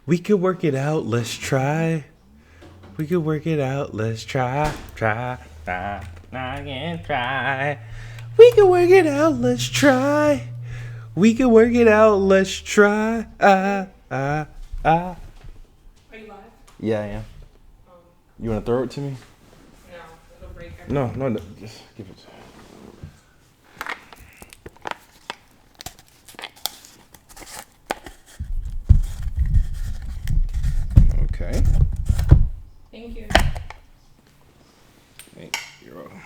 We could work it out. Let's try. We could work it out. Let's try. Try again. Try. We could work it out. Let's try. We could work it out. Let's try. Are you live? Yeah, I am. You want to throw it to me? No, it'll break. No. Just give it to me. Okay. Thank you. You're welcome.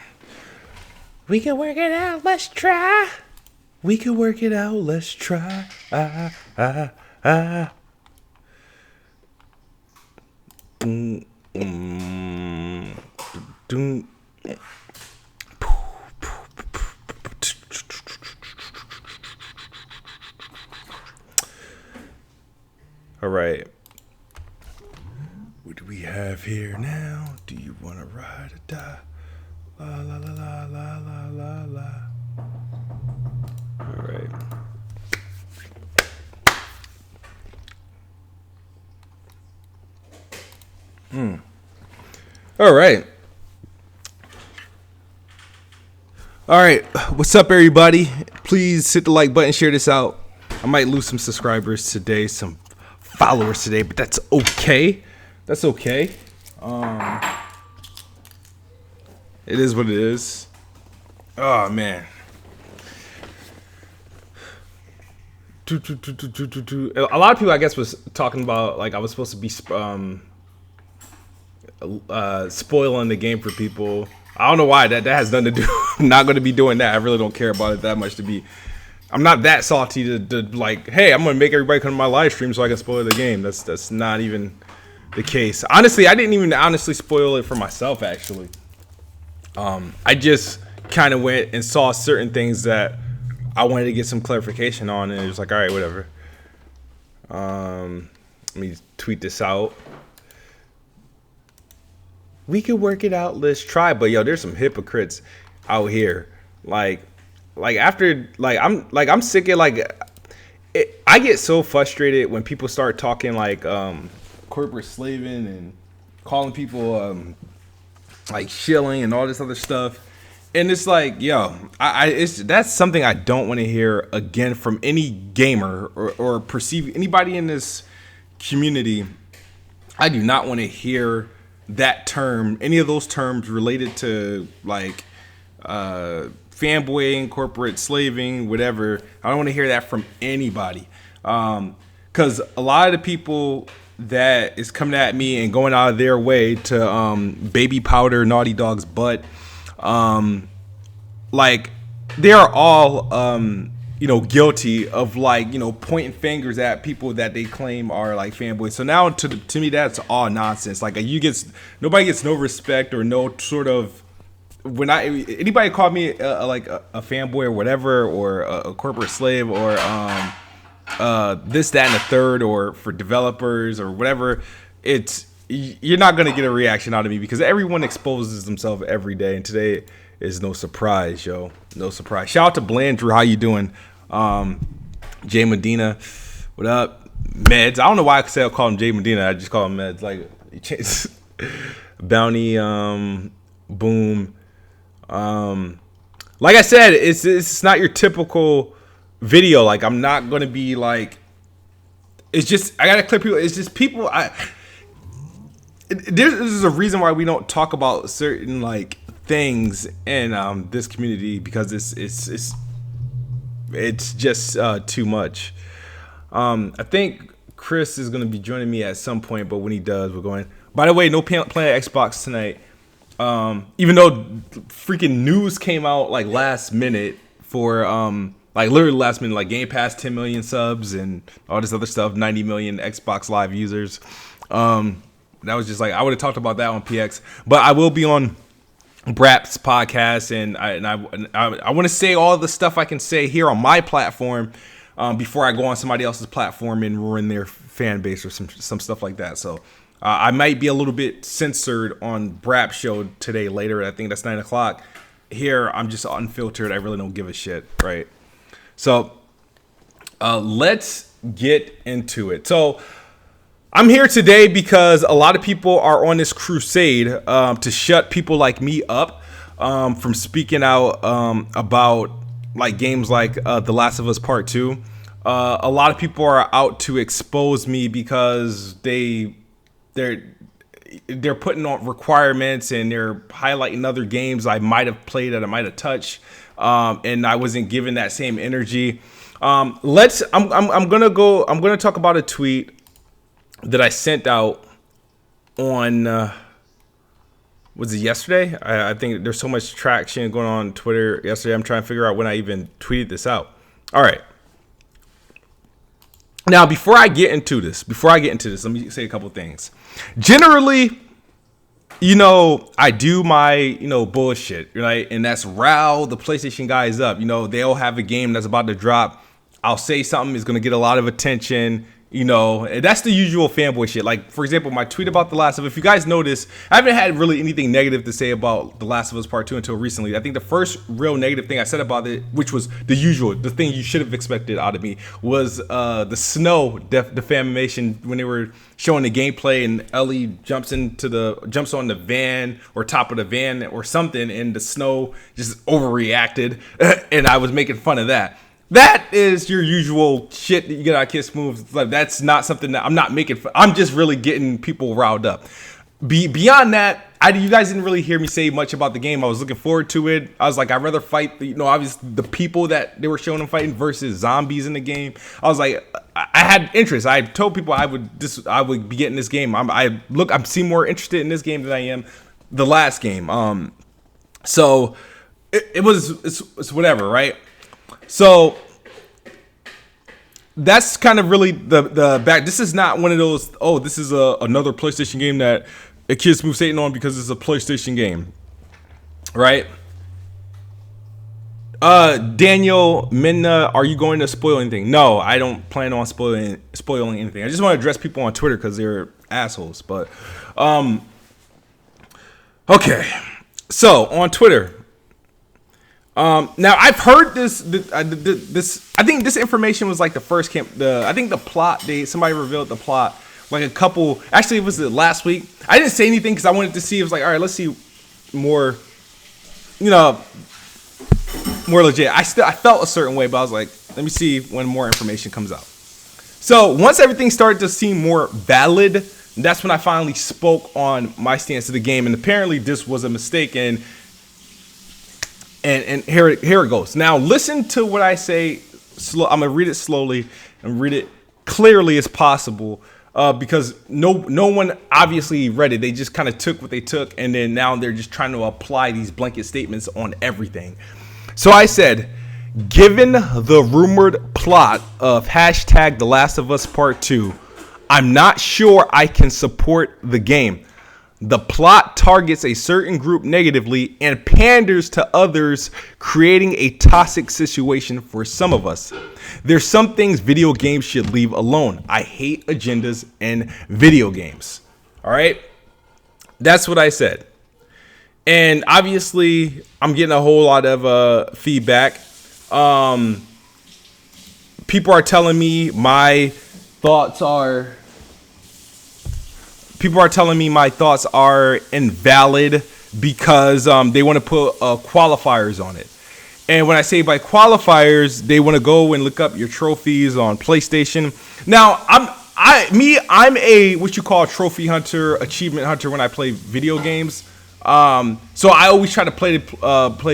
We can work it out. Let's try. We can work it out. Let's try. All right. What do we have here now? Do you want to ride or die? La la la la la la la la. All right. All right. All right. What's up, everybody? Please hit the like button, share this out. I might lose some subscribers today, some followers today, but that's okay. That's okay. It is what it is. Oh man. A lot of people, I guess, was talking about like I was supposed to be spoiling the game for people. I don't know why. That has nothing to do. I'm not going to be doing that. I really don't care about it that much to be. I'm not that salty to like, hey, I'm going to make everybody come to my live stream so I can spoil the game. That's not even the case. Honestly, I didn't even spoil it for myself, actually. I just kind of went and saw certain things that I wanted to get some clarification on, and it was like, all right, whatever. Let me tweet this out. We could work it out. Let's try. But yo, there's some hypocrites out here. I'm sick of I get so frustrated when people start talking like corporate slaving and calling people like shilling and all this other stuff. And it's like, yo, that's something I don't want to hear again from any gamer or perceive anybody in this community. I do not want to hear that term, any of those terms related to like fanboying, corporate slaving, whatever. I don't want to hear that from anybody. Because a lot of the people that is coming at me and going out of their way to baby powder Naughty Dog's butt, like they are all guilty of like pointing fingers at people that they claim are like fanboys. So now to me that's all nonsense. Like nobody gets no respect or no sort of, when anybody called me like a fanboy or whatever, or a corporate slave or this, that, and the third, or for developers or whatever, you're not gonna get a reaction out of me because everyone exposes themselves every day, and today is no surprise, yo. No surprise. Shout out to Blandrew. How you doing? Jay Medina, what up? Meds. I don't know why I call him Jay Medina. I just call him Meds. Like Bounty, Boom. Like I said, it's not your typical video. Like I'm not gonna be like. It's just I gotta clear people. It's just people. There's a reason why we don't talk about certain like things in this community, because it's just too much. I think Chris is gonna be joining me at some point, but when he does, we're going. By the way, no playing Xbox tonight. Even though freaking news came out like last minute for like literally last minute, like Game Pass 10 million subs and all this other stuff, 90 million Xbox Live users. That was just like, I would have talked about that on PX, but I will be on Brap's podcast, and I want to say all the stuff I can say here on my platform before I go on somebody else's platform and ruin their fan base or some stuff like that. So I might be a little bit censored on Brap's show today later. I think that's 9:00. Here I'm just unfiltered. I really don't give a shit, right? So let's get into it. So I'm here today because a lot of people are on this crusade to shut people like me up from speaking out about like games like The Last of Us Part 2. A lot of people are out to expose me because they're putting on requirements and they're highlighting other games I might have played that I might have touched, and I wasn't given that same energy. I'm gonna talk about a tweet that I sent out on was it yesterday? I think there's so much traction going on Twitter yesterday. I'm trying to figure out when I even tweeted this out. All right. Now, before I get into this, let me say a couple things. Generally, I do my, bullshit, right? And that's rile the PlayStation guys up. They'll have a game that's about to drop. I'll say something is going to get a lot of attention. And that's the usual fanboy shit. Like, for example, my tweet about The Last of Us. If you guys notice, I haven't had really anything negative to say about The Last of Us Part 2 until recently. I think the first real negative thing I said about it, which was the thing you should have expected out of me, was the snow defamation when they were showing the gameplay and Ellie jumps on the van or top of the van or something, and the snow just overreacted, and I was making fun of that. That is your usual shit that you get out of Kiss moves. Like, that's not something that I'm not making fun. I'm just really getting people riled up. Beyond that, you guys didn't really hear me say much about the game. I was looking forward to it. I was like, I'd rather fight obviously the people that they were showing them fighting versus zombies in the game. I was like, I had interest. I told people I would be getting this game. I'm seem more interested in this game than I am the last game. So it's whatever, right? So that's kind of really the back. This is not one of those, this is another PlayStation game that a kid smooth Satan on because it's a PlayStation game, right? Daniel Minna, are you going to spoil anything? No, I don't plan on spoiling anything. I just want to address people on Twitter because they're assholes. But okay, so on Twitter. Now I've heard this. I think this information was like the first camp. I think the plot. Somebody revealed the plot like a couple. Actually, it was last week. I didn't say anything because I wanted to see. It was like, all right, let's see more. More legit. I felt a certain way, but I was like, let me see when more information comes out. So once everything started to seem more valid, that's when I finally spoke on my stance of the game. And apparently, this was a mistake. And here it goes. Now listen to what I say. I'm gonna read it slowly and read it clearly as possible, because no one obviously read it. They just kind of took what they took, and then now they're just trying to apply these blanket statements on everything. So I said, given the rumored plot of hashtag The Last of Us Part 2, I'm not sure I can support the game. The plot targets a certain group negatively and panders to others, creating a toxic situation for some of us. There's some things video games should leave alone. I hate agendas in video games. All right? That's what I said. And obviously, I'm getting a whole lot of feedback. People are telling me my thoughts are invalid because they want to put qualifiers on it. And when I say by qualifiers, they want to go and look up your trophies on PlayStation. Now, I'm a what you call trophy hunter, achievement hunter when I play video games. So I always try to play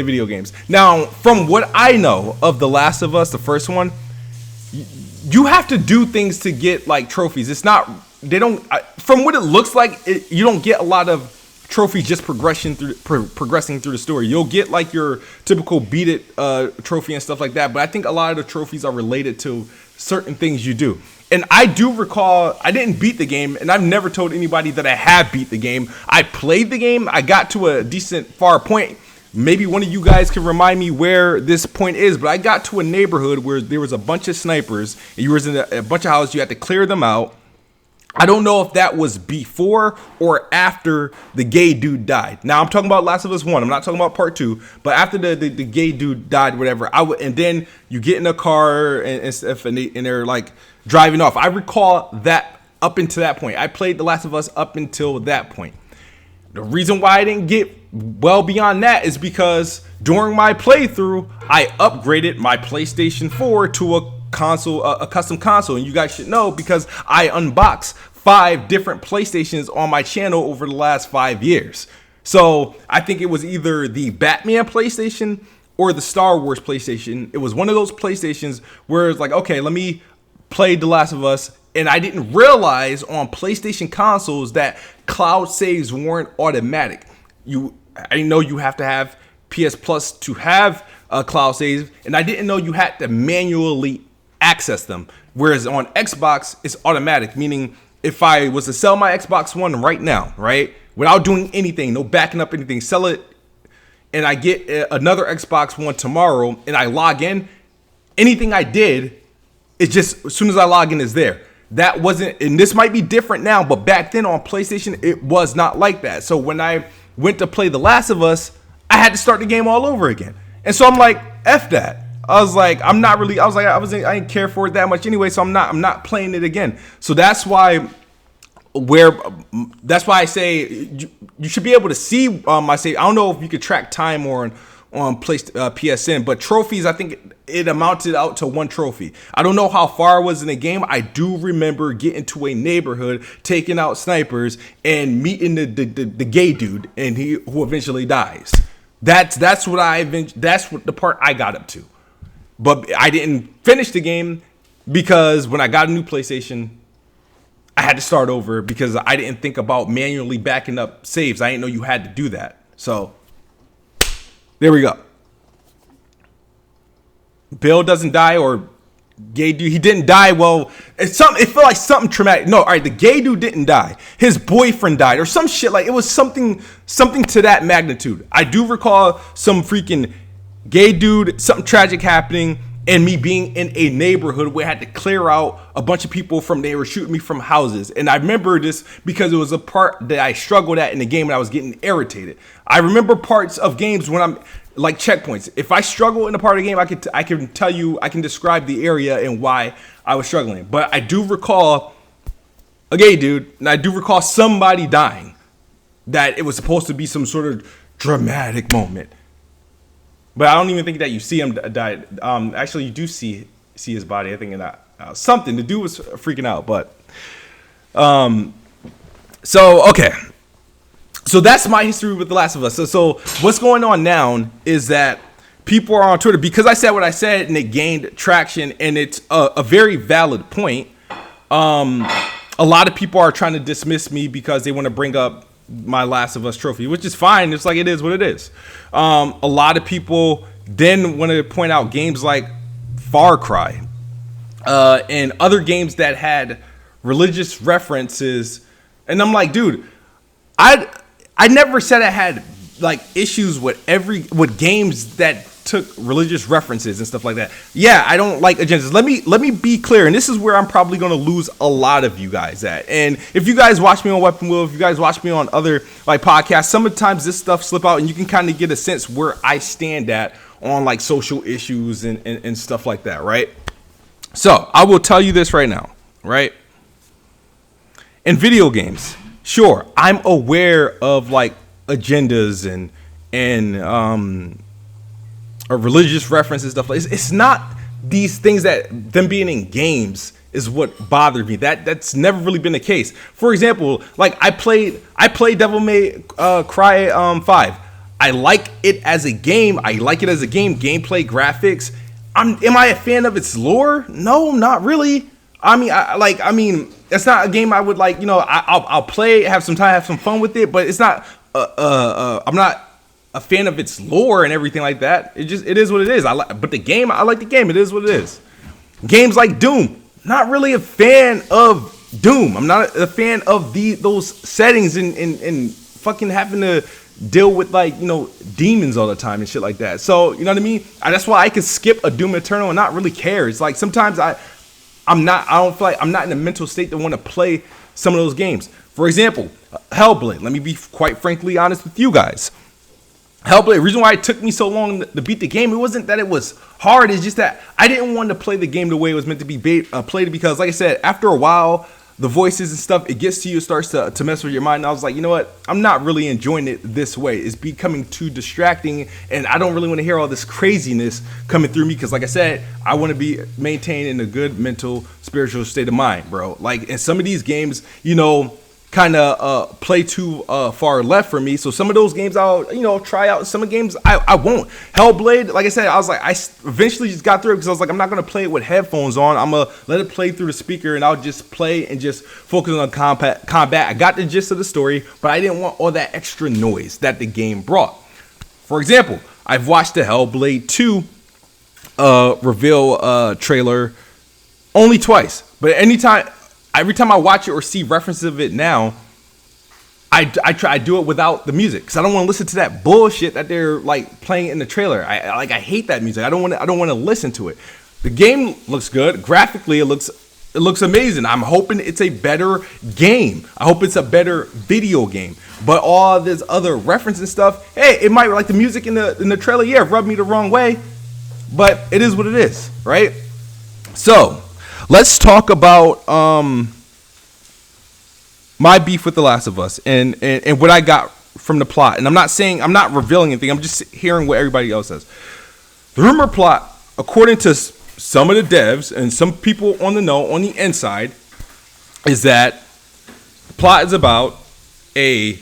video games. Now, from what I know of The Last of Us, the first one, you have to do things to get like trophies. It's not. From what it looks like, you don't get a lot of trophies just progressing through the story. You'll get like your typical beat it trophy and stuff like that. But I think a lot of the trophies are related to certain things you do. And I do recall I didn't beat the game, and I've never told anybody that I have beat the game. I played the game. I got to a decent far point. Maybe one of you guys can remind me where this point is, but I got to a neighborhood where there was a bunch of snipers, and you was in a bunch of houses. You had to clear them out. I don't know if that was before or after the gay dude died. Now I'm talking about Last of Us 1. I'm not talking about Part 2. But after the gay dude died, whatever, and then you get in a car and stuff, and they're like driving off. I recall that up until that point. I played The Last of Us up until that point. The reason why I didn't get well beyond that is because during my playthrough, I upgraded my PlayStation 4 to a console, a custom console. And you guys should know because I unboxed 5 different PlayStations on my channel over the last 5 years. So I think it was either the Batman PlayStation or the Star Wars PlayStation. It was one of those PlayStations where it's like, okay, let me play The Last of Us. And I didn't realize on PlayStation consoles that cloud saves weren't automatic. I didn't know you have to have PS Plus to have cloud saves, and I didn't know you had to manually access them. Whereas on Xbox, it's automatic, meaning if I was to sell my Xbox One right now, right, without doing anything, no backing up anything, sell it, and I get another Xbox One tomorrow, and I log in, anything I did, it's just as soon as I log in, is there. That wasn't, and this might be different now, but back then on PlayStation, it was not like that. So when I went to play The Last of Us, I had to start the game all over again. And so I'm like, F that. I was like, I didn't care for it that much anyway, so I'm not playing it again. So that's why I say you should be able to see my save. I don't know if you could track time on PSN, but trophies, I think it amounted out to 1 trophy. I don't know how far I was in the game. I do remember getting to a neighborhood, taking out snipers, and meeting the gay dude, and who eventually dies. That's what the part I got up to. But I didn't finish the game because when I got a new PlayStation, I had to start over because I didn't think about manually backing up saves. I didn't know you had to do that. So there we go. Bill doesn't die, or gay dude, he didn't die. Well, it felt like something traumatic. No, all right, the gay dude didn't die. His boyfriend died, or some shit. Like, it was something to that magnitude. I do recall some freaking gay dude, something tragic happening, and me being in a neighborhood where I had to clear out a bunch of people they were shooting me from houses. And I remember this because it was a part that I struggled at in the game and I was getting irritated. I remember parts of games when I'm like checkpoints. If I struggle in a part of the game, I can tell you, I can describe the area and why I was struggling. But I do recall a gay dude, and I do recall somebody dying, that it was supposed to be some sort of dramatic moment. But I don't even think that you see him die. Actually, you do see his body. I think in that something. The dude was freaking out. But so okay. So that's my history with The Last of Us. So what's going on now is that people are on Twitter, because I said what I said and it gained traction, and it's a very valid point. A lot of people are trying to dismiss me because they want to bring up my Last of Us trophy, which is fine. It's like, it is what it is. A lot of people then want to point out games like Far Cry and other games that had religious references. And I'm like, dude, I never said I had like issues with games that took religious references and stuff like that. Yeah, I don't like agendas. Let me be clear, and this is where I'm probably going to lose a lot of you guys at. And if you guys watch me on Weapon Wheel, if you guys watch me on other like podcasts, sometimes this stuff slip out and you can kind of get a sense where I stand at on like social issues and stuff like that, right? So I will tell you this right now, right? In video games, sure, I'm aware of like agendas and religious references, stuff like this. It's not these things that them being in games is what bothered me. That's never really been the case. For example, like I played Devil May Cry 5. I like it as a game. Gameplay, graphics. Am I a fan of its lore? No, not really. I mean, it's not a game I would like. You know, I'll play, have some time, have some fun with it, but it's not. I'm not a fan of its lore and everything like that. It is what it is. I like the game. It is what it is. Games like Doom, not really a fan of Doom. I'm not a fan of those settings and fucking having to deal with like, you know, demons all the time and shit like that. So, you know what I mean? That's why I can skip a Doom Eternal and not really care. It's like sometimes I don't feel like I'm not in a mental state to want to play some of those games. For example, Hellblade. Let me be quite frankly honest with you guys. Hellblade, the reason why it took me so long to beat the game, it wasn't that it was hard. It's just that I didn't want to play the game the way it was meant to be played, because, like I said, after a while, the voices and stuff, it gets to you, it starts to mess with your mind. And I was like, you know what? I'm not really enjoying it this way. It's becoming too distracting, and I don't really want to hear all this craziness coming through me because, like I said, I want to be maintained in a good mental, spiritual state of mind, bro. Like, in some of these games, kind of play too far left for me. So some of those games I'll try out. Some of the games I won't. Hellblade, like I said, I was like, I eventually just got through it because I was like, I'm not gonna play it with headphones on. I'm gonna let it play through the speaker, and I'll just play and just focus on combat. I got the gist of the story, but I didn't want all that extra noise that the game brought. For example, I've watched the Hellblade 2 reveal trailer only twice, but every time I watch it or see references of it now, I do it without the music because I don't want to listen to that bullshit that they're like playing in the trailer. I hate that music. I don't want to listen to it. The game looks good graphically. It looks amazing. I'm hoping it's a better game. I hope it's a better video game. But all this other reference and stuff, hey, it might, like the music in the trailer, yeah, rub me the wrong way, but it is what it is, right? So let's talk about my beef with The Last of Us and what I got from the plot. And I'm not revealing anything. I'm just hearing what everybody else says. The rumor plot, according to some of the devs and some people on the know, on the inside, is that the plot is about a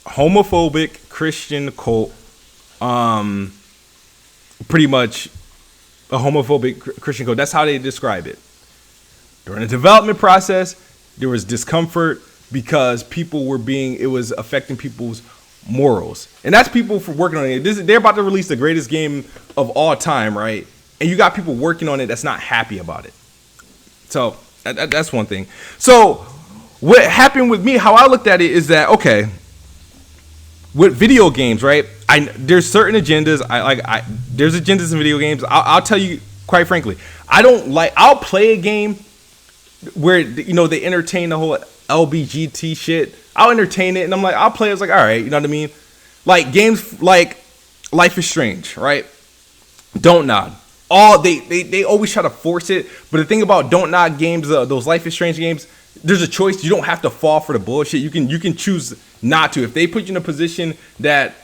homophobic Christian cult, pretty much a homophobic Christian cult. That's how they describe it. During the development process, there was discomfort because it was affecting people's morals. And that's people for working on it. They're about to release the greatest game of all time, right? And you got people working on it that's not happy about it. So that's one thing. So what happened with me, how I looked at it is that, okay, with video games, right? There's certain agendas. There's agendas in video games. I'll tell you quite frankly, I'll play a game where they entertain the whole LBGT shit. I'll entertain it, and I'm like, I'll play it. It's like, all right, you know what I mean? Like games like Life is Strange, right? Don't Nod. They always try to force it, but the thing about Don't Nod games, those Life is Strange games, there's a choice. You don't have to fall for the bullshit. You can choose not to. If they put you in a position that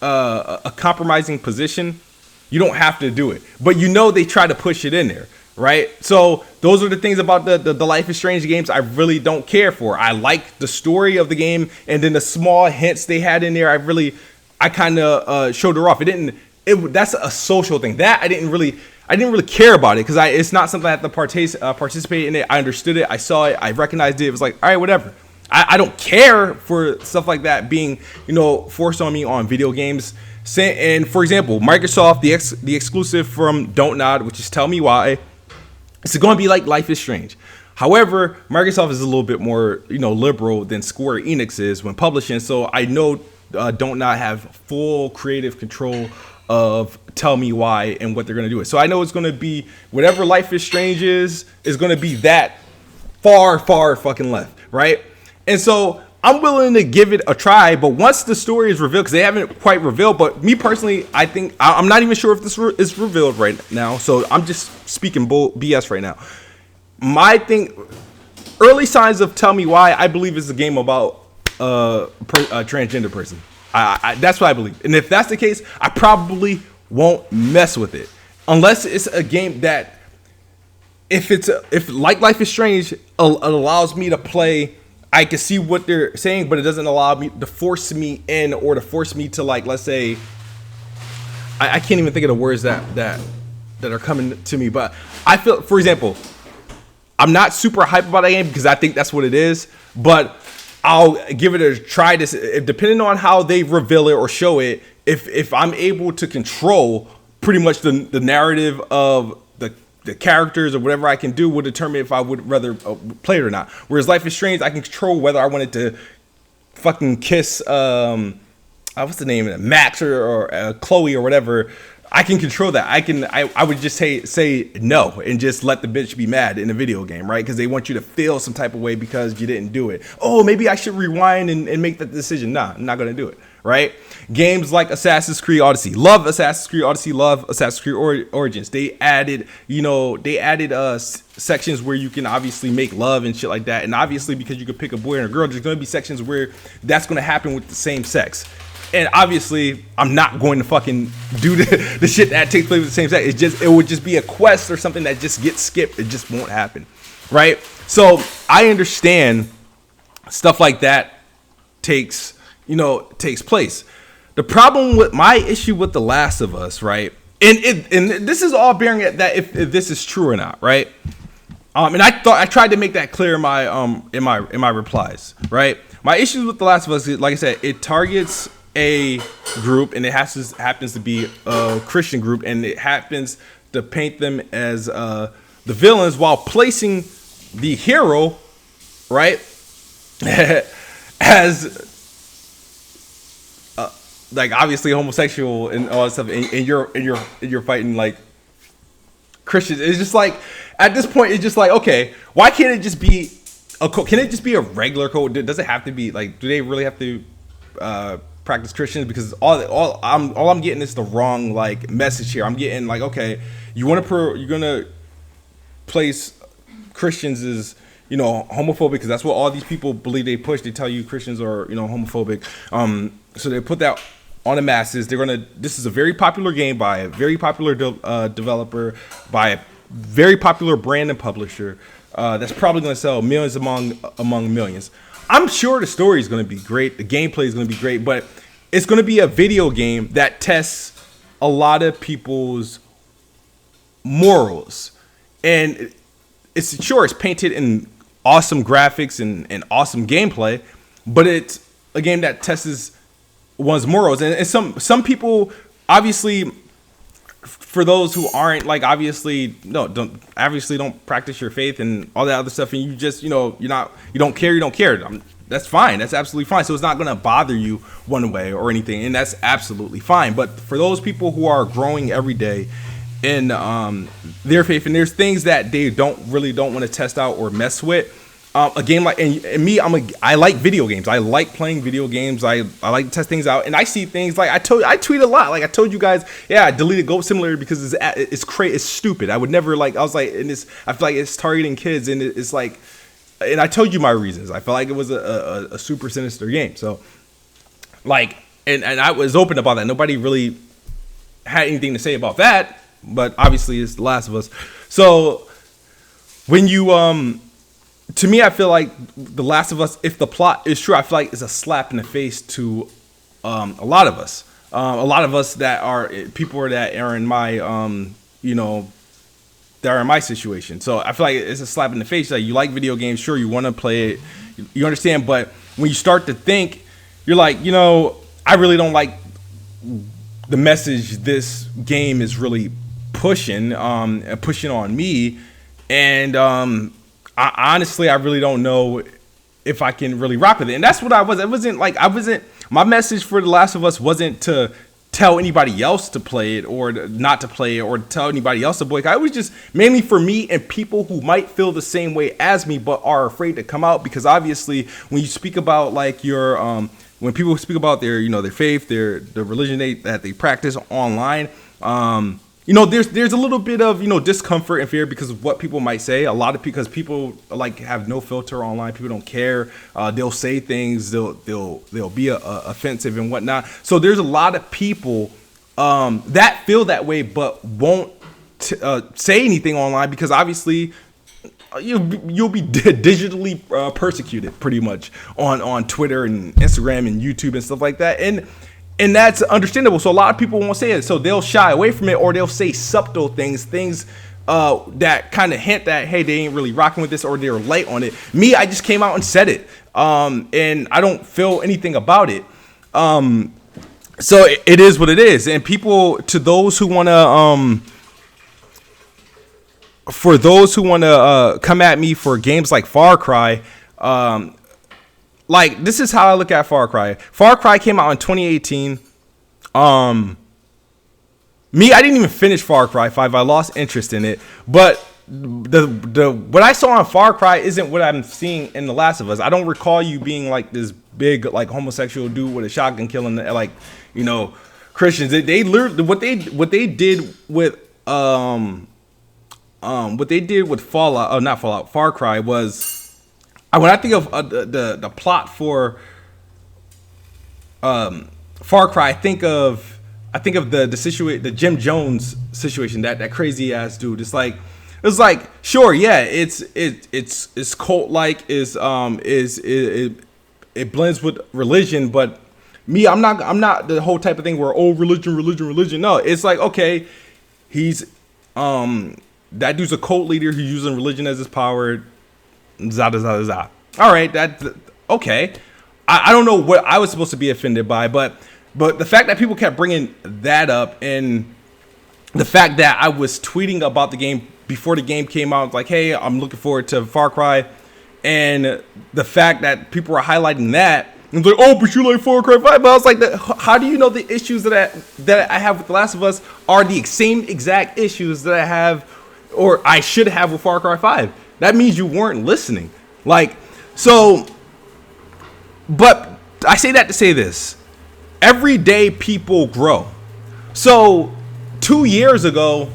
a compromising position, you don't have to do it. But they try to push it in there, right? So those are the things about the Life is Strange games I really don't care for. I like the story of the game, and then the small hints they had in there, I kind of showed her off. That's a social thing. That I didn't really care about it because it's not something I have to participate in it. I understood it. I saw it. I recognized it. It was like, all right, whatever. I don't care for stuff like that being, forced on me on video games. And for example, Microsoft, the exclusive from Don't Nod, which is Tell Me Why, it's going to be like Life is Strange. However, Microsoft is a little bit more, liberal than Square Enix is when publishing. So I know Don't Nod have full creative control of Tell Me Why and what they're going to do. So I know it's going to be whatever Life is Strange is going to be that far fucking left, right? And so I'm willing to give it a try, but once the story is revealed, because they haven't quite revealed, but me personally, I think, I'm not even sure if this is revealed right now, so I'm just speaking BS right now. My thing, early signs of Tell Me Why, I believe is a game about a transgender person. That's what I believe. And if that's the case, I probably won't mess with it. Unless it's a game that, if like Life is Strange, it allows me to play, I can see what they're saying, but it doesn't allow me to force me in or to force me to, like, let's say, I can't even think of the words that are coming to me. But I feel, for example, I'm not super hype about that game because I think that's what it is, but I'll give it a try. Depending on how they reveal it or show it, if I'm able to control pretty much the narrative of the characters or whatever I can do will determine if I would rather play it or not. Whereas Life is Strange, I can control whether I wanted to fucking kiss what's the name of it, Max or Chloe or whatever. I can control that. I would just say no and just let the bitch be mad in a video game, right? Because they want you to feel some type of way because you didn't do it. Oh, maybe I should rewind and make that decision. Nah, I'm not gonna do it, right? Games like Assassin's Creed Odyssey, love Assassin's Creed Odyssey, love Assassin's Creed Origins. They added, sections where you can obviously make love and shit like that. And obviously, because you could pick a boy and a girl, there's going to be sections where that's going to happen with the same sex. And obviously, I'm not going to fucking do the shit that takes place with the same sex. It would just be a quest or something that just gets skipped. It just won't happen, right? So I understand stuff like that takes place. The problem with my issue with The Last of Us, right? And this is all bearing at that if this is true or not, right? And I tried to make that clear in my replies, right? My issues with The Last of Us, like I said, it targets a group, and it happens to be a Christian group, and it happens to paint them as the villains while placing the hero, right, as like obviously homosexual and all that stuff, and you're fighting like Christians. It's just like at this point, it's just like, okay, why can't it just be a code? Can it just be a regular code? Does it have to be like? Do they really have to practice Christians? Because all I'm getting is the wrong like message here. I'm getting like, okay, you're gonna place Christians as homophobic, because that's what all these people believe they push. They tell you Christians are homophobic. So they put that on the masses. This is a very popular game by a very popular developer, by a very popular brand and publisher. That's probably going to sell millions among millions. I'm sure the story is going to be great. The gameplay is going to be great, but it's going to be a video game that tests a lot of people's morals. And it's painted in awesome graphics and awesome gameplay, but it's a game that tests one's morals. And some people, obviously, for those who aren't like don't practice your faith and all that other stuff, and you just you don't care. That's fine. That's absolutely fine. So it's not going to bother you one way or anything, and that's absolutely fine. But for those people who are growing every day in their faith, and there's things that they don't want to test out or mess with. A game like and me, I like video games. I like playing video games. I like to test things out, and I see things like I tweet a lot. Like I told you guys, yeah, I deleted Goat Simulator because it's stupid. I would never I feel like it's targeting kids, and it's like, and I told you my reasons. I felt like it was a super sinister game. So like, and I was open about that. Nobody really had anything to say about that, but obviously it's The Last of Us. So when you to me, I feel like The Last of Us, if the plot is true, I feel like it's a slap in the face to a lot of us. A lot of us that are people that are in my, that are in my situation. So I feel like it's a slap in the face. Like, you like video games, sure, you want to play it, you understand. But when you start to think, you're like, I really don't like the message this game is really pushing on me, and I really don't know if I can really rock with it. And that's what I was. It wasn't my message for The Last of Us wasn't to tell anybody else to play it or not to play it or tell anybody else to boycott. It was just mainly for me and people who might feel the same way as me but are afraid to come out, because obviously when you speak about like your when people speak about their their faith, the religion that they practice online, there's a little bit of discomfort and fear because of what people might say. Because people like have no filter online. People don't care. They'll say things. They'll be offensive and whatnot. So there's a lot of people that feel that way but won't say anything online, because obviously you'll be digitally persecuted pretty much on Twitter and Instagram and YouTube and stuff like that. And that's understandable. So a lot of people won't say it. So they'll shy away from it, or they'll say subtle things that kind of hint that, hey, they ain't really rocking with this, or they're light on it. Me, I just came out and said it. And I don't feel anything about it. So it is what it is. And people, for those who want to come at me for games like Far Cry, like, this is how I look at Far Cry. Far Cry came out in 2018. I didn't even finish Far Cry 5. I lost interest in it. But the what I saw on Far Cry isn't what I'm seeing in The Last of Us. I don't recall you being like this big like homosexual dude with a shotgun killing like, you know, Christians. They literally what they did with what they did with not Fallout, Far Cry was, when I think of the plot for Far Cry, I think of the situation, the Jim Jones situation, that crazy ass dude. It's like sure, yeah, it's cult like, it blends with religion, but me, I'm not the whole type of thing where religion. No, it's like, okay, he's that dude's a cult leader who's using religion as his power. Za. All right, that's okay. I don't know what I was supposed to be offended by, but the fact that people kept bringing that up, and the fact that I was tweeting about the game before the game came out, like, hey, I'm looking forward to Far Cry, and the fact that people were highlighting that, and like, oh, but you like Far Cry 5, but I was like, how do you know the issues that I have with The Last of Us are the same exact issues that I have, or I should have, with Far Cry 5? That means you weren't listening. Like, so, but I say that to say this. Every day people grow. So 2 years ago,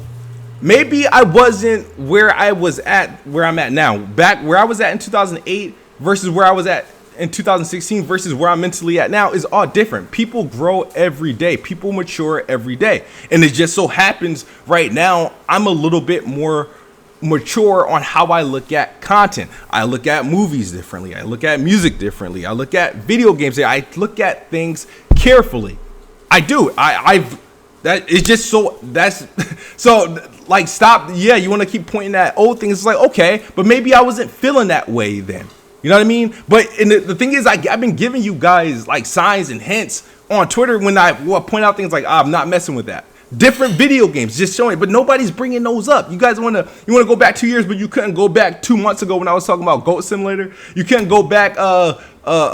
maybe I wasn't where I'm at now. Back where I was at in 2008 versus where I was at in 2016 versus where I'm mentally at now is all different. People grow every day. People mature every day. And it just so happens right now, I'm a little bit more mature on how I look at content. I look at movies differently. I look at music differently. I look at video games. I look at things carefully. I do. I've that is just so that's so like, stop. Yeah, you want to keep pointing at old things. It's like, okay, but maybe I wasn't feeling that way then. You know what I mean? But the thing is, I've been giving you guys like signs and hints on Twitter when I point out things like, I'm not messing with that. Different video games, just showing, but nobody's bringing those up. You guys want to go back 2 years, but you couldn't go back 2 months ago when I was talking about Goat Simulator. You couldn't go back a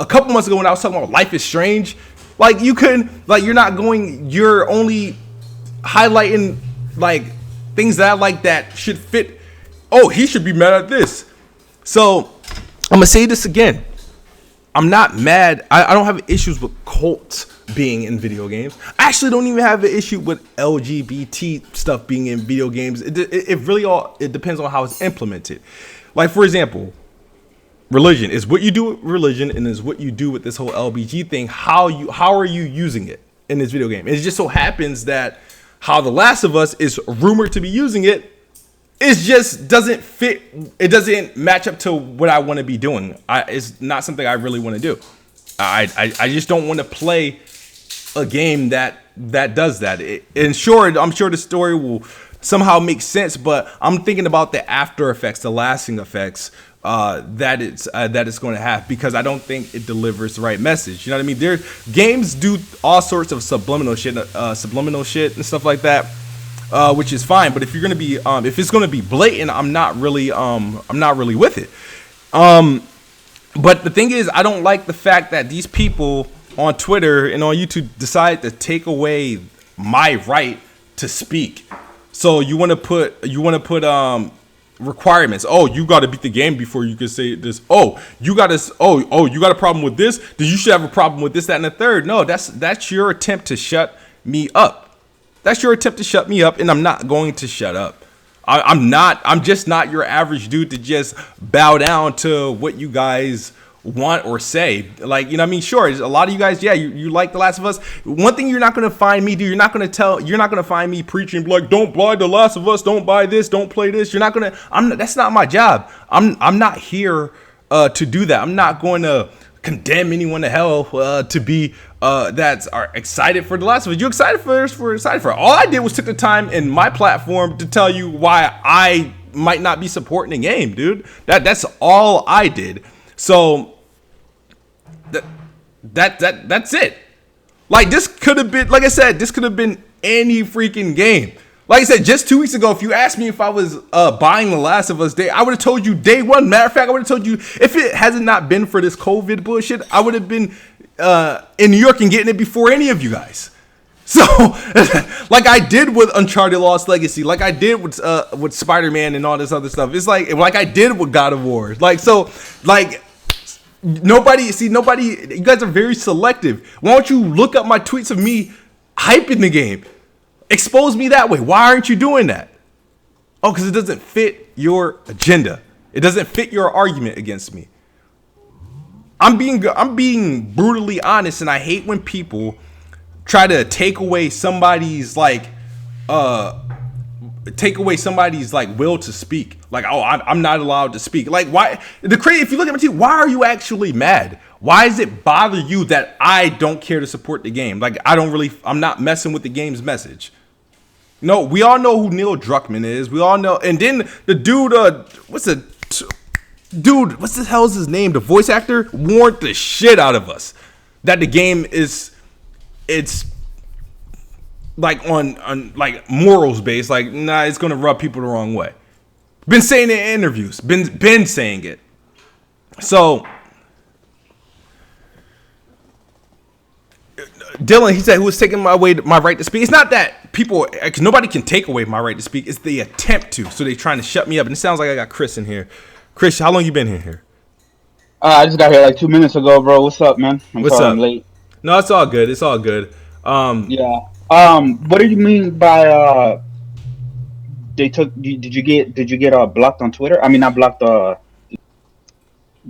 couple months ago when I was talking about Life is Strange. Like, you couldn't, like, you're only highlighting like things that I like that should fit. Oh, he should be mad at this. So I'm gonna say this again. I'm not mad. I don't have issues with cults being in video games. I actually don't even have an issue with LGBT stuff being in video games. It really it depends on how it's implemented. Like, for example, religion is what you do with religion, and is what you do with this whole LBG thing. How are you using it in this video game? It just so happens that how The Last of Us is rumored to be using it, it just doesn't fit. It doesn't match up to what I want to be doing. It's not something I really want to do. I just don't want to play a game that does that. And sure, I'm sure the story will somehow make sense, but I'm thinking about the after effects, the lasting effects that it's going to have, because I don't think it delivers the right message. You know what I mean? Games do all sorts of subliminal shit and stuff like that, which is fine. But if you're gonna be if it's gonna be blatant, I'm not really with it. But the thing is, I don't like the fact that these people on Twitter and on YouTube decide to take away my right to speak. So you want to put requirements. Oh, you got to beat the game before you can say this. Oh, you got a problem with this? Then you should have a problem with this, that, and the third. No, that's your attempt to shut me up. That's your attempt to shut me up, and I'm not going to shut up. I'm just not your average dude to just bow down to what you guys want or say. Like, you know what I mean? Sure, a lot of you guys, yeah, you like The Last of Us. One thing you're not going to find me do, you're not going to find me preaching like, don't buy The Last of Us, don't buy this, don't play this. That's not my job. I'm not here to do that. I'm not going to condemn anyone to hell to be that's are excited for The Last of Us. You excited for this? We're excited for it. All I did was took the time in my platform to tell you why I might not be supporting the game, dude. That's all I did. So that's it. Like, this could have been, like I said, this could have been any freaking game. Like I said, just 2 weeks ago, if you asked me if I was buying The Last of Us I would have told you day one. Matter of fact, I would have told you, if it hasn't not been for this COVID bullshit, I would have been in New York and getting it before any of you guys. So, like I did with Uncharted Lost Legacy, like I did with Spider Man and all this other stuff. It's like I did with God of War. Like so, like nobody. You guys are very selective. Why don't you look up my tweets of me hyping the game? Expose me that way. Why aren't you doing that? Oh, because it doesn't fit your agenda. It doesn't fit your argument against me. I'm being brutally honest, and I hate when people try to uh take away somebody's like will to speak. Like, oh, I'm not allowed to speak. Like, why? The crazy. If you look at my team, why are you actually mad? Why does it bother you that I don't care to support the game? Like, I'm not messing with the game's message. No, we all know who Neil Druckmann is. We all know. And then the dude, what's the hell's his name? The voice actor warned the shit out of us that the game it's like on like morals based. Like, nah, it's gonna rub people the wrong way. Been saying it in interviews. Been saying it. So Dylan, he said, who was taking my right to speak. It's not that people, because nobody can take away my right to speak. It's the attempt to. So they're trying to shut me up. And it sounds like I got Chris in here. Chris, how long you been here? I just got here like 2 minutes ago, bro. What's up, man? I'm What's sorry up? I'm late. No, it's all good. It's all good. Yeah. What do you mean by they took? Did you get blocked on Twitter? I mean, not blocked.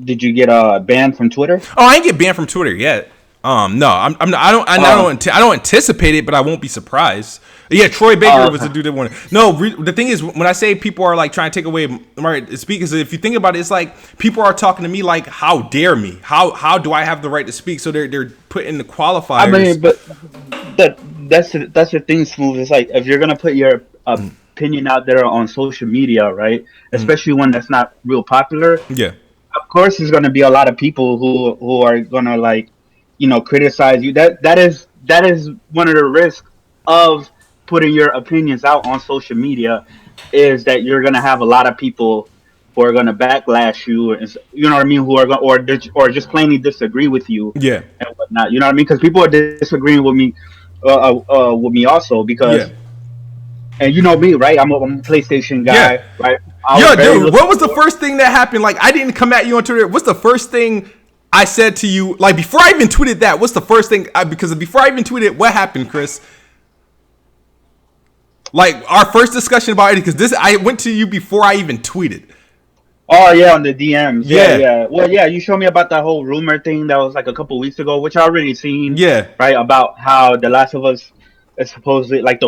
Did you get banned from Twitter? Oh, I ain't get banned from Twitter yet. No, I'm not, I don't anticipate it, but I won't be surprised. Yeah, Troy Baker was the dude that wanted. No, the thing is, when I say people are like trying to take away my right to speak, is if you think about it, it's like people are talking to me like, "How dare me? How do I have the right to speak?" So they're putting the qualifiers. I mean, but that's the thing, Smooth. It's like if you're gonna put your opinion out there on social media, right? Especially one that's not real popular. Yeah, Of course there's going to be a lot of people who are going to like criticize you. That is one of the risks of putting your opinions out on social media, is that you're going to have a lot of people who are going to backlash you, and you know what I mean, who are going or just plainly disagree with you yeah, and whatnot, you know what I mean, because people are disagreeing with me also, yeah, because, and you know me, right, I'm a PlayStation yeah. guy, right. I was Yo, very dude, looking what was the forward. first thing that happened? Like, I didn't come at you on Twitter. What's the first thing I said to you? Like, before I even tweeted that, what's the first thing? Because before I even tweeted, what happened, Chris? Like, our first discussion about it, because I went to you before I even tweeted. Oh yeah, on the DMs. Yeah, Yeah, yeah. Well, yeah, you showed me about that whole rumor thing that was like a couple weeks ago, which I already seen, yeah, right? About how The Last of Us is supposedly like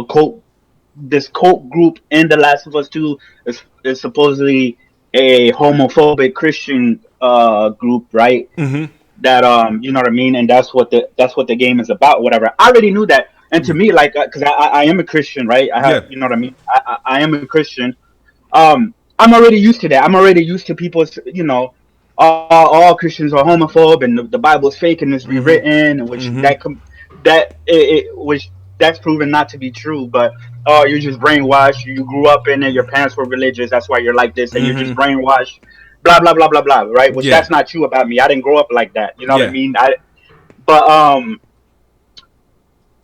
this cult group in The Last of Us 2 is supposedly a homophobic Christian group, right? That you know what I mean, and that's what the game is about, whatever. I already knew that, and to me, like, because I am a Christian, right? I have, yeah, you know what I mean. I am a Christian. I'm already used to that. I'm already used to people, all Christians are homophobe, and the Bible is fake and it's rewritten, which which that's proven not to be true. But oh, you're just brainwashed. You grew up in it. Your parents were religious. That's why you're like this, and you're just brainwashed. Blah blah blah blah blah. Right? Which yeah, that's not true about me. I didn't grow up like that. You know what I yeah, mean? But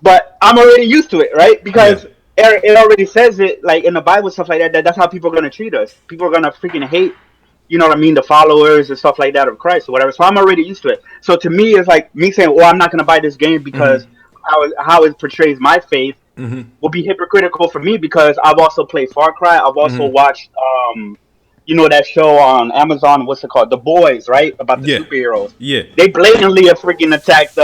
but I'm already used to it, right? yeah, Because it already says it, like in the Bible, stuff like that. That's how people are gonna treat us. People are gonna freaking hate, you know what I mean, the followers and stuff like that of Christ or whatever. So I'm already used to it. So to me, it's like me saying, "Well, I'm not gonna buy this game because how it portrays my faith will be hypocritical for me, because I've also played Far Cry. I've also watched that show on Amazon. What's it called? The Boys, right? About the yeah, superheroes. yeah, They blatantly have freaking attacked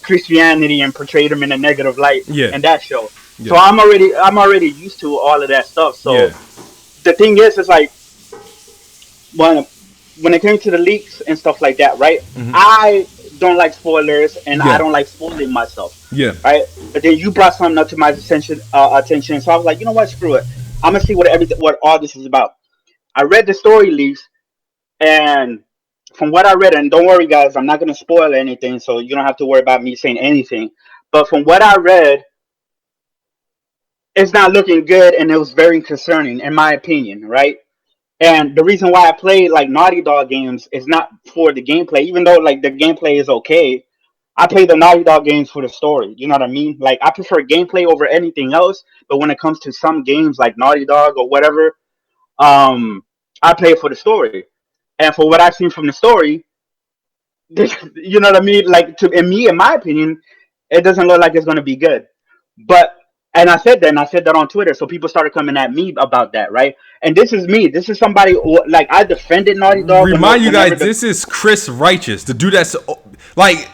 Christianity and portrayed them in a negative light yeah, in that show. So yeah, I'm already used to all of that stuff. So yeah, the thing is, it's like when when it came to the leaks and stuff like that, right? I don't like spoilers, and I yeah, don't like spoiling myself, yeah, right? But then you brought something up to my attention, so I was like, you know what, screw it. I'm gonna see what all this is about. I read the story leaks, and from what I read, and don't worry, guys, I'm not gonna spoil anything, so you don't have to worry about me saying anything. But from what I read, it's not looking good, and it was very concerning, in my opinion, right? And the reason why I play like Naughty Dog games is not for the gameplay, even though like the gameplay is okay. I play the Naughty Dog games for the story. You know what I mean? Like I prefer gameplay over anything else. But when it comes to some games like Naughty Dog or whatever, um, I play it for the story. And for what I've seen from the story, you know what I mean? Like in my opinion, it doesn't look like it's gonna be good. But and I said that on Twitter, so people started coming at me about that, right? And this is me. This is somebody like I defended Naughty Dog Remind you whenever guys, the this is Chris Righteous, the dude that's like,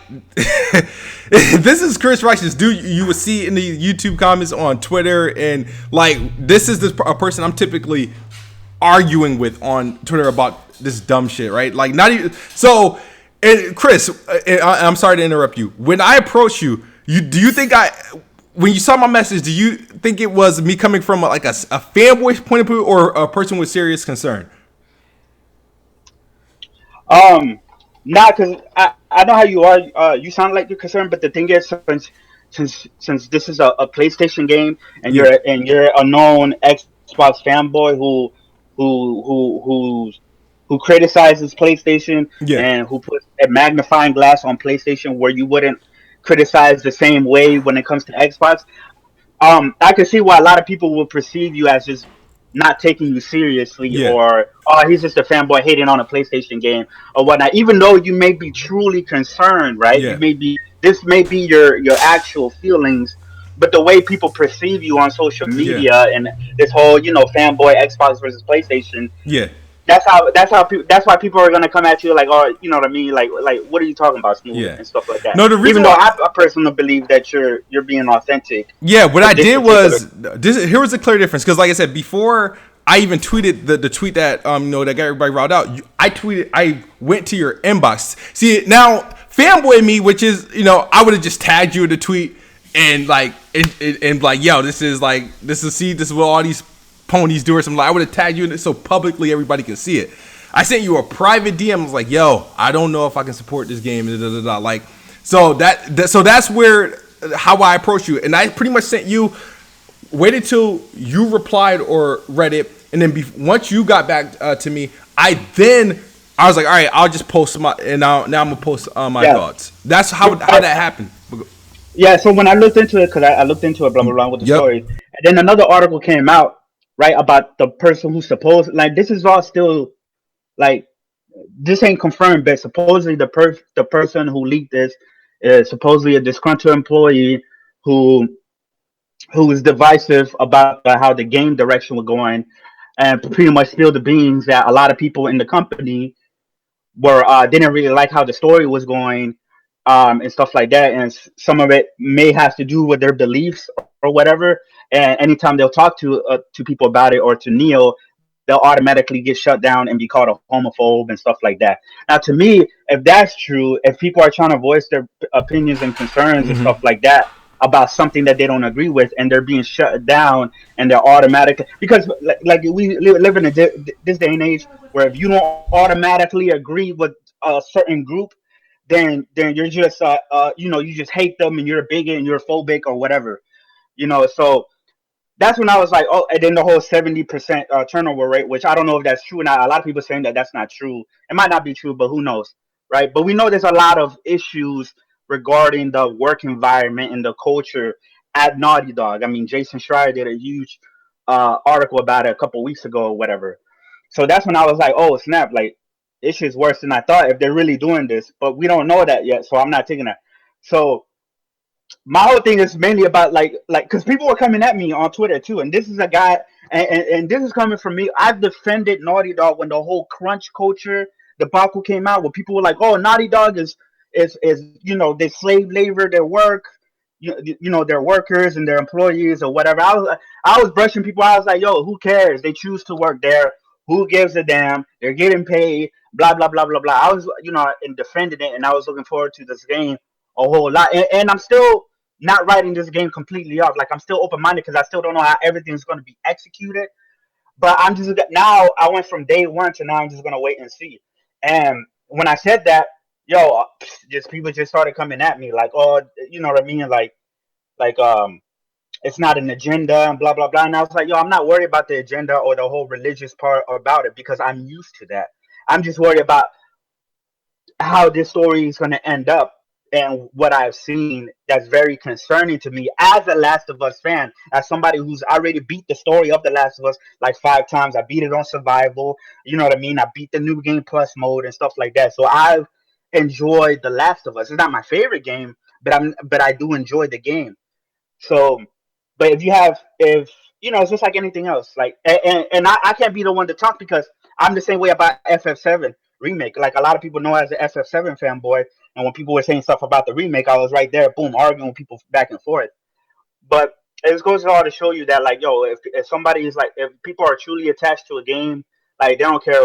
this is Chris Righteous, dude. You would see in the YouTube comments on Twitter, and like, this is a person I'm typically arguing with on Twitter about this dumb shit, right? Like, not even so. And Chris, I'm sorry to interrupt you. When I approached you, do you think when you saw my message, do you think it was me coming from like a fanboy point of view or a person with serious concern? Um, Not because I know how you are. You sound like you're concerned, but the thing is, since this is a PlayStation game and Yeah, you're a known Xbox fanboy who who criticizes PlayStation yeah, and who puts a magnifying glass on PlayStation where you wouldn't criticize the same way when it comes to Xbox. I can see why a lot of people will perceive you as just not taking you seriously, yeah, or oh, he's just a fanboy hating on a PlayStation game or whatnot. Even though you may be truly concerned, right? You yeah, may be this may be your actual feelings, but the way people perceive you on social yeah, media and this whole fanboy Xbox versus PlayStation, yeah, that's why people are gonna come at you like, oh, you know what I mean, like what are you talking about, Smooth, yeah. and stuff like that. No, the reason Even though why, I personally believe that you're being authentic yeah, what for I this did particular. was this. Here was a clear difference because, like I said before, I even tweeted the tweet that that got everybody riled out. I went to your inbox. See now, fanboy me, which is I would have just tagged you in the tweet and like and like, yo, this is what all these ponies do or something. Like, I would have tagged you in it so publicly everybody can see it. I sent you a private DM. I was like, yo, I don't know if I can support this game. Da, da, da, da. Like, so that's where how I approached you, and I pretty much sent you. Waited till you replied or read it, and then once you got back to me, I was like, all right, I'll just post and now I'm gonna post my Yeah. thoughts. That's how Yeah. that happened. Yeah, so when I looked into it, because I looked into it, blah blah blah, with the Yep. story, and then another article came out, right, about the person who supposed, like, this is all still, like, this ain't confirmed, but supposedly the person who leaked this is supposedly a disgruntled employee who who was divisive about how the game direction was going, and pretty much spilled the beans that a lot of people in the company were didn't really like how the story was going, and stuff like that. And some of it may have to do with their beliefs or whatever. And anytime they'll talk to people about it, or to Neil, they'll automatically get shut down and be called a homophobe and stuff like that. Now, to me, if that's true, if people are trying to voice their opinions and concerns and stuff like that about something that they don't agree with, and they're being shut down, and they're automatic, because like we live in this day and age where if you don't automatically agree with a certain group, then you're just you just hate them and you're a bigot and you're phobic or whatever. So that's when I was like, oh, and then the whole 70% turnover rate, which I don't know if that's true or not. A lot of people saying that that's not true. It might not be true, but who knows, right? But we know there's a lot of issues regarding the work environment and the culture at Naughty Dog. I mean, Jason Schreier did a huge article about it a couple weeks ago or whatever. So that's when I was like, oh snap, like this shit's worse than I thought if they're really doing this, but we don't know that yet, so I'm not taking that. So my whole thing is mainly about like because people were coming at me on Twitter too, and this is a guy, and this is coming from me. I've defended Naughty Dog when the whole crunch culture debacle came out, where people were like, "Oh, Naughty Dog is they slave labor their work, their workers and their employees or whatever." I was brushing people. I was like, "Yo, who cares? They choose to work there. Who gives a damn? They're getting paid. Blah blah blah blah blah." I was and defending it, and I was looking forward to this game a whole lot, and I'm still not writing this game completely off. Like I'm still open minded because I still don't know how everything's going to be executed. But I'm just now. I went from day one to now. I'm just gonna wait and see. And when I said that, yo, just people just started coming at me like, oh, you know what I mean, like it's not an agenda and blah blah blah. And I was like, yo, I'm not worried about the agenda or the whole religious part about it because I'm used to that. I'm just worried about how this story is going to end up, and what I've seen that's very concerning to me as a Last of Us fan, as somebody who's already beat the story of The Last of Us like 5 times. I beat it on survival. You know what I mean? I beat the new game plus mode and stuff like that. So I've enjoyed The Last of Us. It's not my favorite game, but I do enjoy the game. So, but if you know, it's just like anything else. Like, and I can't be the one to talk because I'm the same way about FF7 remake. Like a lot of people know as an FF7 fanboy, and when people were saying stuff about the remake, I was right there, boom, arguing with people back and forth. But it just goes all to show you that, like, yo, if somebody is like, if people are truly attached to a game, like they don't care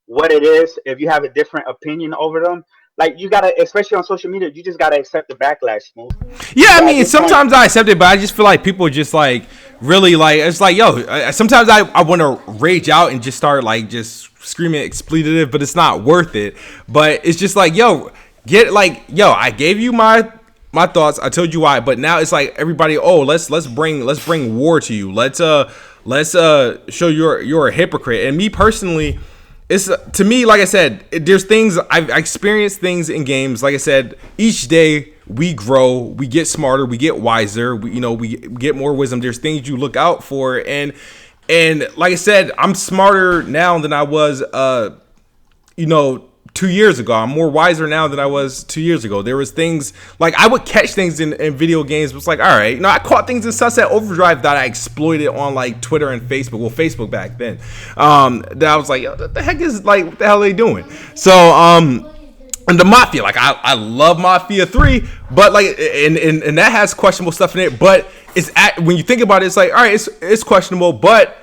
what it is. If you have a different opinion over them, like you gotta, especially on social media, you just gotta accept the backlash, Smooth. Yeah, I So at mean, this point, sometimes I accept it, but I just feel like people just like really like it's like yo. Sometimes I want to rage out and just start like just screaming expletive, but it's not worth it. But it's just like yo, get like yo. I gave you my thoughts. I told you why, but now it's like everybody. Oh, let's bring war to you. Let's show you're a hypocrite. And me personally, it's to me, like I said, there's things I've experienced things in games. Like I said, each day we grow, we get smarter, we get wiser. We get more wisdom. There's things you look out for, and like I said, I'm smarter now than I was, 2 years ago. I'm more wiser now than I was 2 years ago. There was things like I would catch things in video games. It was like, all right, I caught things in Sunset Overdrive that I exploited on like Twitter and Facebook. Well, Facebook back then. That I was like, yo, what the heck is like, what the hell are they doing? So, and the Mafia, like I love Mafia 3, but like, and that has questionable stuff in it. But when you think about it, it's like, all right, it's questionable, but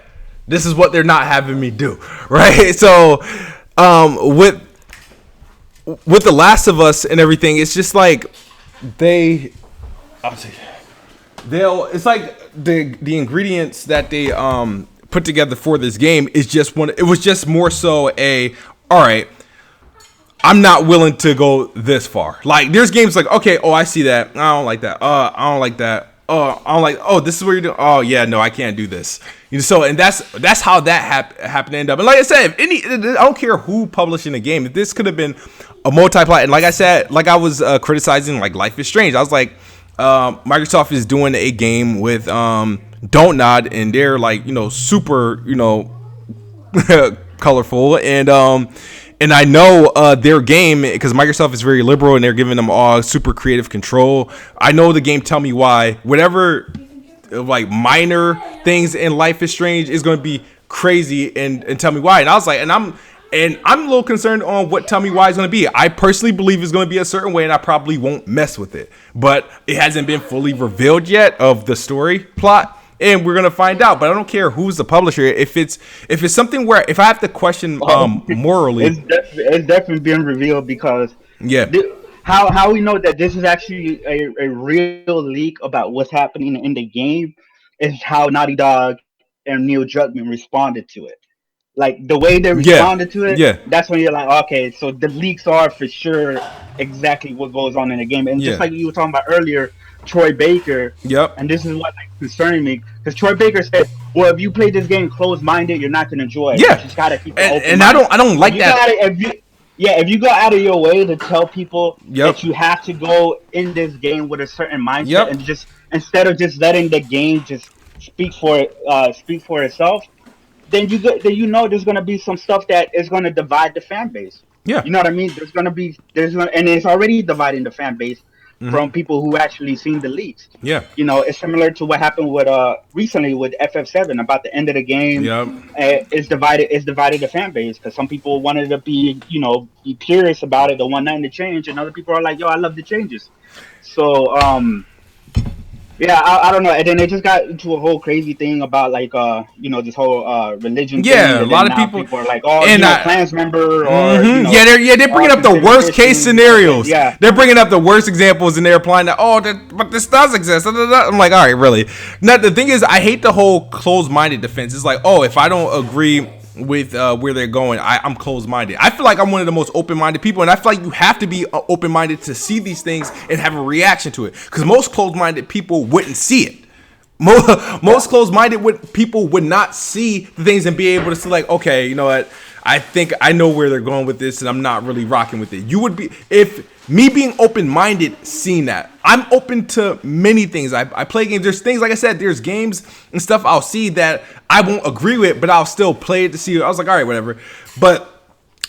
this is what they're not having me do, right? So, with The Last of Us and everything, it's just like they'll it's like the ingredients that they put together for this game is just one. It was just more so all right, I'm not willing to go this far. Like there's games like, okay, oh, I see that, I don't like that, I don't like that, I don't like, oh, this is what you're doing, oh yeah, no, I can't do this. So, and that's how that happened to end up. And like I said, I don't care who publishing the game. If this could have been a multi-plat, and like I said, like I was criticizing like Life is Strange. I was like, Microsoft is doing a game with Don't Nod, and they're like, super, colorful, and I know their game, because Microsoft is very liberal and they're giving them all super creative control. I know the game Tell Me Why, whatever like minor things in Life is Strange is going to be crazy, and Tell Me Why. And I was like, and I'm a little concerned on what Tell Me Why is going to be. I personally believe it's going to be a certain way, and I probably won't mess with it. But it hasn't been fully revealed yet of the story plot, and we're gonna find out. But I don't care who's the publisher. If it's something where if I have to question morally, it's definitely been revealed because yeah, how we know that this is actually a real leak about what's happening in the game is how Naughty Dog and Neil Druckmann responded to it. Like the way they yeah, responded to it, yeah, that's when you're like, okay, so the leaks are for sure exactly what goes on in the game. And just yeah, like you were talking about earlier, Troy Baker, yep, and this is what like concerning me, because Troy Baker said, well, if you play this game closed-minded, you're not gonna enjoy it. You yeah, just gotta keep it open. and I don't like that. If you go out of your way to tell people Yep, that you have to go in this game with a certain mindset, yep, and just instead of just letting the game just speak for itself, then there's gonna be some stuff that is gonna divide the fan base. yeah, You know what I mean? And it's already dividing the fan base mm-hmm, from people who actually seen the leaks. yeah, It's similar to what happened with recently with FF7 about the end of the game. yep, It's divided the fan base because some people wanted to be curious about it, the one night the change, and other people are like, yo, I love the changes. So yeah, I don't know. And then they just got into a whole crazy thing about like this whole religion thing. yeah. A And then lot of now people are like, oh, and Klans member or mhm, yeah, they're bringing up the considered worst case Christian. scenarios. Yeah. They're bringing up the worst examples, and they're applying that. Oh, but this does exist. I'm like, all right, really. Now the thing is, I hate the whole closed-minded defense. It's like, oh, if I don't agree with where they're going, I'm closed-minded. I feel like I'm one of the most open-minded people, and I feel like you have to be open-minded to see these things and have a reaction to it, because most closed-minded people wouldn't see it. Most closed-minded people would not see the things and be able to see like, okay, you know what, I think I know where they're going with this, and I'm not really rocking with it. You would be if me being open-minded, seeing that. I'm open to many things. I play games. There's things like I said. There's games and stuff I'll see that I won't agree with, but I'll still play it to see. I was like, all right, whatever. But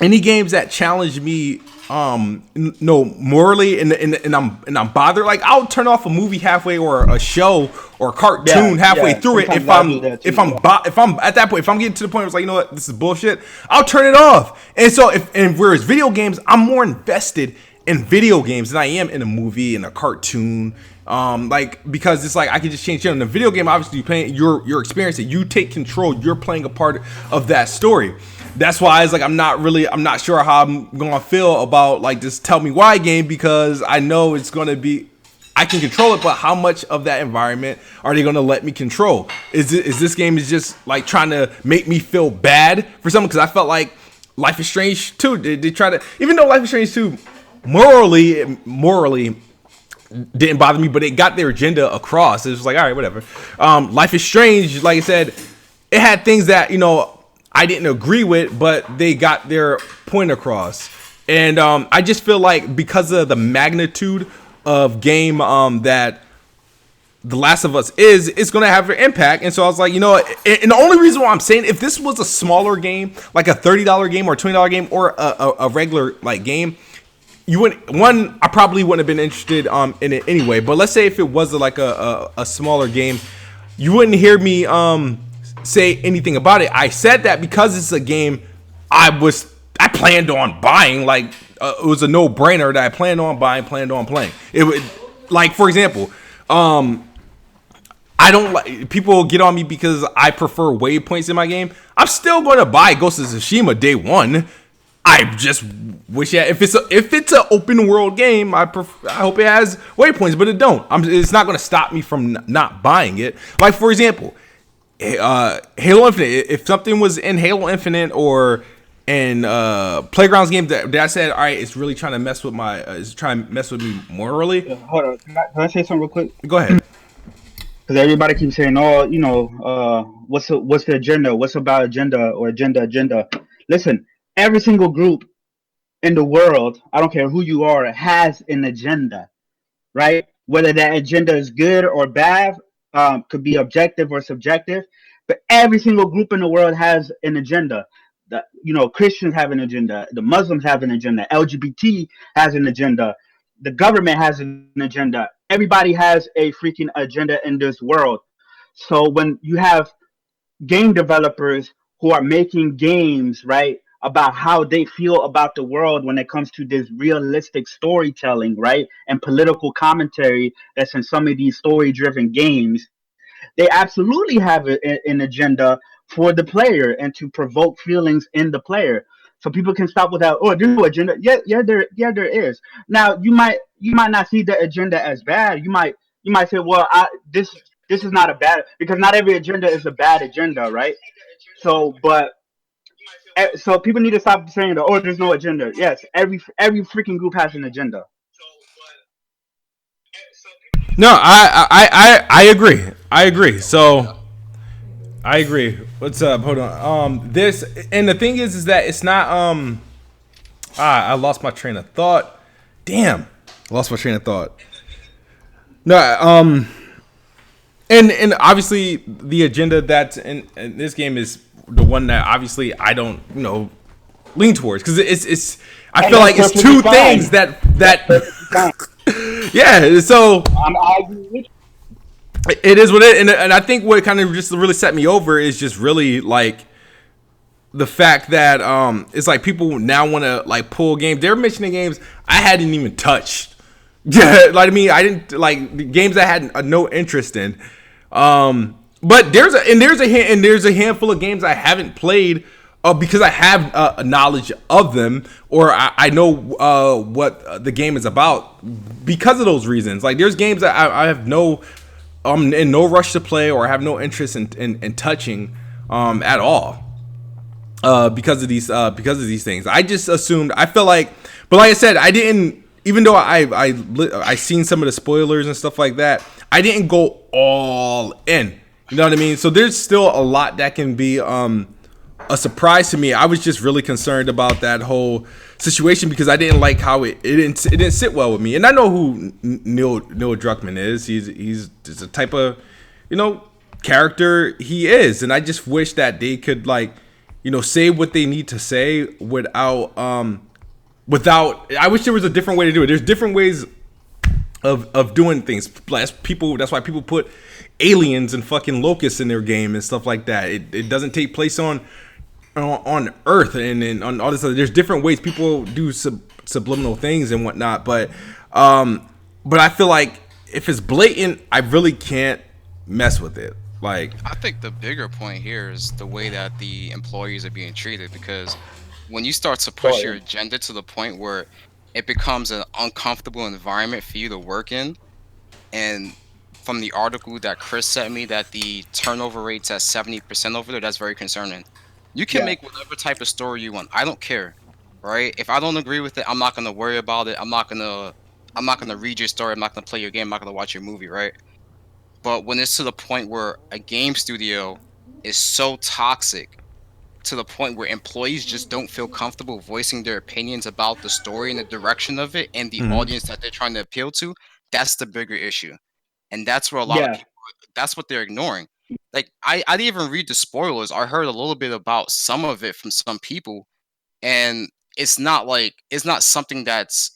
any games that challenge me, no, morally, and I'm bothered. Like I'll turn off a movie halfway, or a show or a cartoon halfway through it if I'm at that point, if I'm getting to the point where it's like, you know what, this is bullshit, I'll turn it off. And so whereas video games, I'm more invested in video games than I am in a movie and a cartoon. Like because it's like I can just change it. In the video game, obviously you playing your experience, it. You take control. You're playing a part of that story. That's why it's like I'm not sure how I'm gonna feel about like this Tell Me Why game, because I know it's gonna be, I can control it, but how much of that environment are they gonna let me control? Is this game is just like trying to make me feel bad for something? Because I felt like Life is Strange 2, they try to, even though Life is Strange 2 morally didn't bother me, but it got their agenda across. It was like, all right, whatever. Life is Strange, like I said, it had things that, you know, I didn't agree with, but they got their point across. And I just feel like because of the magnitude of game that The Last of Us is, it's going to have an impact. And so I was like, you know, and the only reason why I'm saying, if this was a smaller game, like a $30 game or $20 game or a regular like game, you wouldn't, I probably wouldn't have been interested in it anyway. But let's say if it was like a smaller game, you wouldn't hear me say anything about it. I said that because it's a game I planned on buying. Like it was a no-brainer that I planned on buying, planned on playing. It would, like, for example, I don't like, people get on me because I prefer waypoints in my game. I'm still going to buy Ghost of Tsushima day one. I just wish if it's an open world game, I hope it has waypoints, but it don't. It's not going to stop me from not buying it. Like, for example, Halo Infinite. If something was in Halo Infinite or in Playground's game that I said, all right, it's really trying to mess with me morally. Hold on, can I say something real quick? Go ahead. Because everybody keeps saying, "Oh, you know, what's the agenda? What's about agenda or agenda?" Listen, every single group in the world, I don't care who you are, has an agenda, right? Whether that agenda is good or bad, could be objective or subjective, but every single group in the world has an agenda. Christians have an agenda, the Muslims have an agenda, LGBT has an agenda, the government has an agenda. Everybody has a freaking agenda in this world. So when you have game developers who are making games, right, about how they feel about the world when it comes to this realistic storytelling, right, and political commentary that's in some of these story-driven games, they absolutely have an agenda for the player and to provoke feelings in the player. So people can stop with that. Oh, there's no agenda. There is. Now you might not see the agenda as bad. You might say, well, this is not a bad, because not every agenda is a bad agenda, right? So people need to stop saying that, oh, there's no agenda. Yes, every freaking group has an agenda. No, I agree. I agree. So I agree. What's up? Hold on. This, and the thing is that it's not I lost my train of thought. Damn. I lost my train of thought. No, and obviously the agenda that's in this game is the one that obviously I don't, lean towards, because it's I feel like it's two things that yeah, so I agree with you. It is what it is. And I think what kind of just really set me over is just really like the fact that it's like people now want to like pull games. They're mentioning games I hadn't even touched. Yeah, like, I mean, I didn't like games I had no interest in. But there's a handful of games I haven't played because I have a knowledge of them, or I know what the game is about because of those reasons. Like there's games that I have I'm in no rush to play or have no interest in touching at all because of these things. I just assumed, I felt like, but like I said, I didn't, even though I seen some of the spoilers and stuff like that, I didn't go all in. You know what I mean? So there's still a lot that can be a surprise to me. I was just really concerned about that whole situation because I didn't like how it didn't sit well with me. And I know who Neil Druckmann is. He's just a type of, you know, character he is, and I just wish that they could, like, you know, say what they need to say without. I wish there was a different way to do it. There's different ways of doing things. That's why people put aliens and fucking locusts in their game and stuff like that. It doesn't take place on Earth and on all this other. There's different ways people do subliminal things and whatnot, but I feel like if it's blatant, I really can't mess with it. Like, I think the bigger point here is the way that the employees are being treated, because when you start to push your agenda to the point where it becomes an uncomfortable environment for you to work in, and from the article that Chris sent me that the turnover rate's at 70% over there, that's very concerning. You can make whatever type of story you want. I don't care, right? If I don't agree with it, I'm not gonna worry about it. I'm not gonna read your story. I'm not gonna play your game. I'm not gonna watch your movie, right? But when it's to the point where a game studio is so toxic to the point where employees just don't feel comfortable voicing their opinions about the story and the direction of it and the audience that they're trying to appeal to, that's the bigger issue. And that's where a lot of Yeah, people, that's what they're ignoring. Like, I didn't even read the spoilers. I heard a little bit about some of it from some people, and it's not something that's,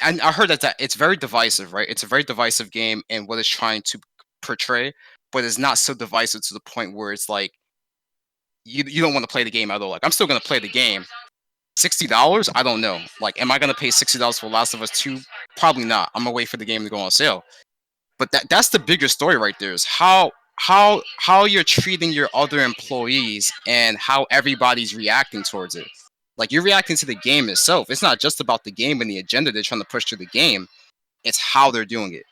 and I heard that it's very divisive, right? It's a very divisive game and what it's trying to portray, but it's not so divisive to the point where it's like you don't want to play the game at all. Like, I'm still gonna play the game. $60? I don't know. Like, am I gonna pay $60 for Last of Us 2? Probably not. I'm gonna wait for the game to go on sale. But that's the bigger story right there, is how you're treating your other employees and how everybody's reacting towards it. Like, you're reacting to the game itself. It's not just about the game and the agenda they're trying to push to the game. It's how they're doing it,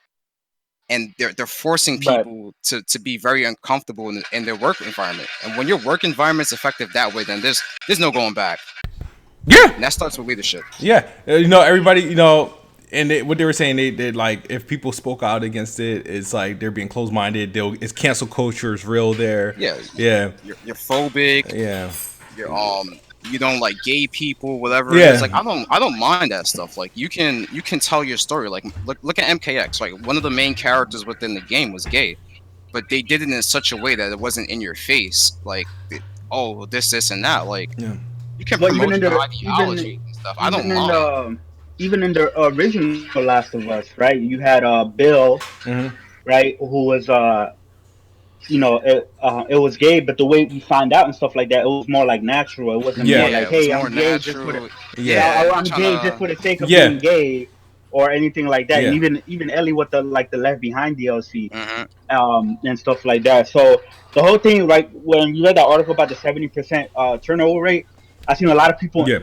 and they're forcing but people to be very uncomfortable in their work environment. And when your work environment's effective that way, then there's no going back. yeah, And that starts with leadership. yeah, you know, everybody, you know, and what they were saying, they like, if people spoke out against it, it's like they're being closed minded. It's cancel culture is real there. Yeah, Yeah, you're phobic. yeah, You're you don't like gay people, whatever it yeah. is. Like, I don't mind that stuff. Like, you can tell your story. Like, look at MKX. Like, one of the main characters within the game was gay, but they did it in such a way that it wasn't in your face. Like, oh, this and that. Like, Yeah. you can well, even promote in your the ideology and stuff. I don't even in mind. the even in the original Last of Us, right? You had Bill, Mm-hmm. right, who was it was gay, but the way we find out and stuff like that, it was more like natural. It wasn't more Yeah. like, Yeah, it was hey, more I'm gay just for the natural. Yeah. Yeah, I'm trying gay just to. for the sake of being Yeah. gay or anything like that. And Yeah. even Ellie with the Left Behind DLC Hmm. and stuff like that. So the whole thing, right? When you read that article about the 70% turnover rate, I seen a lot of people Yeah.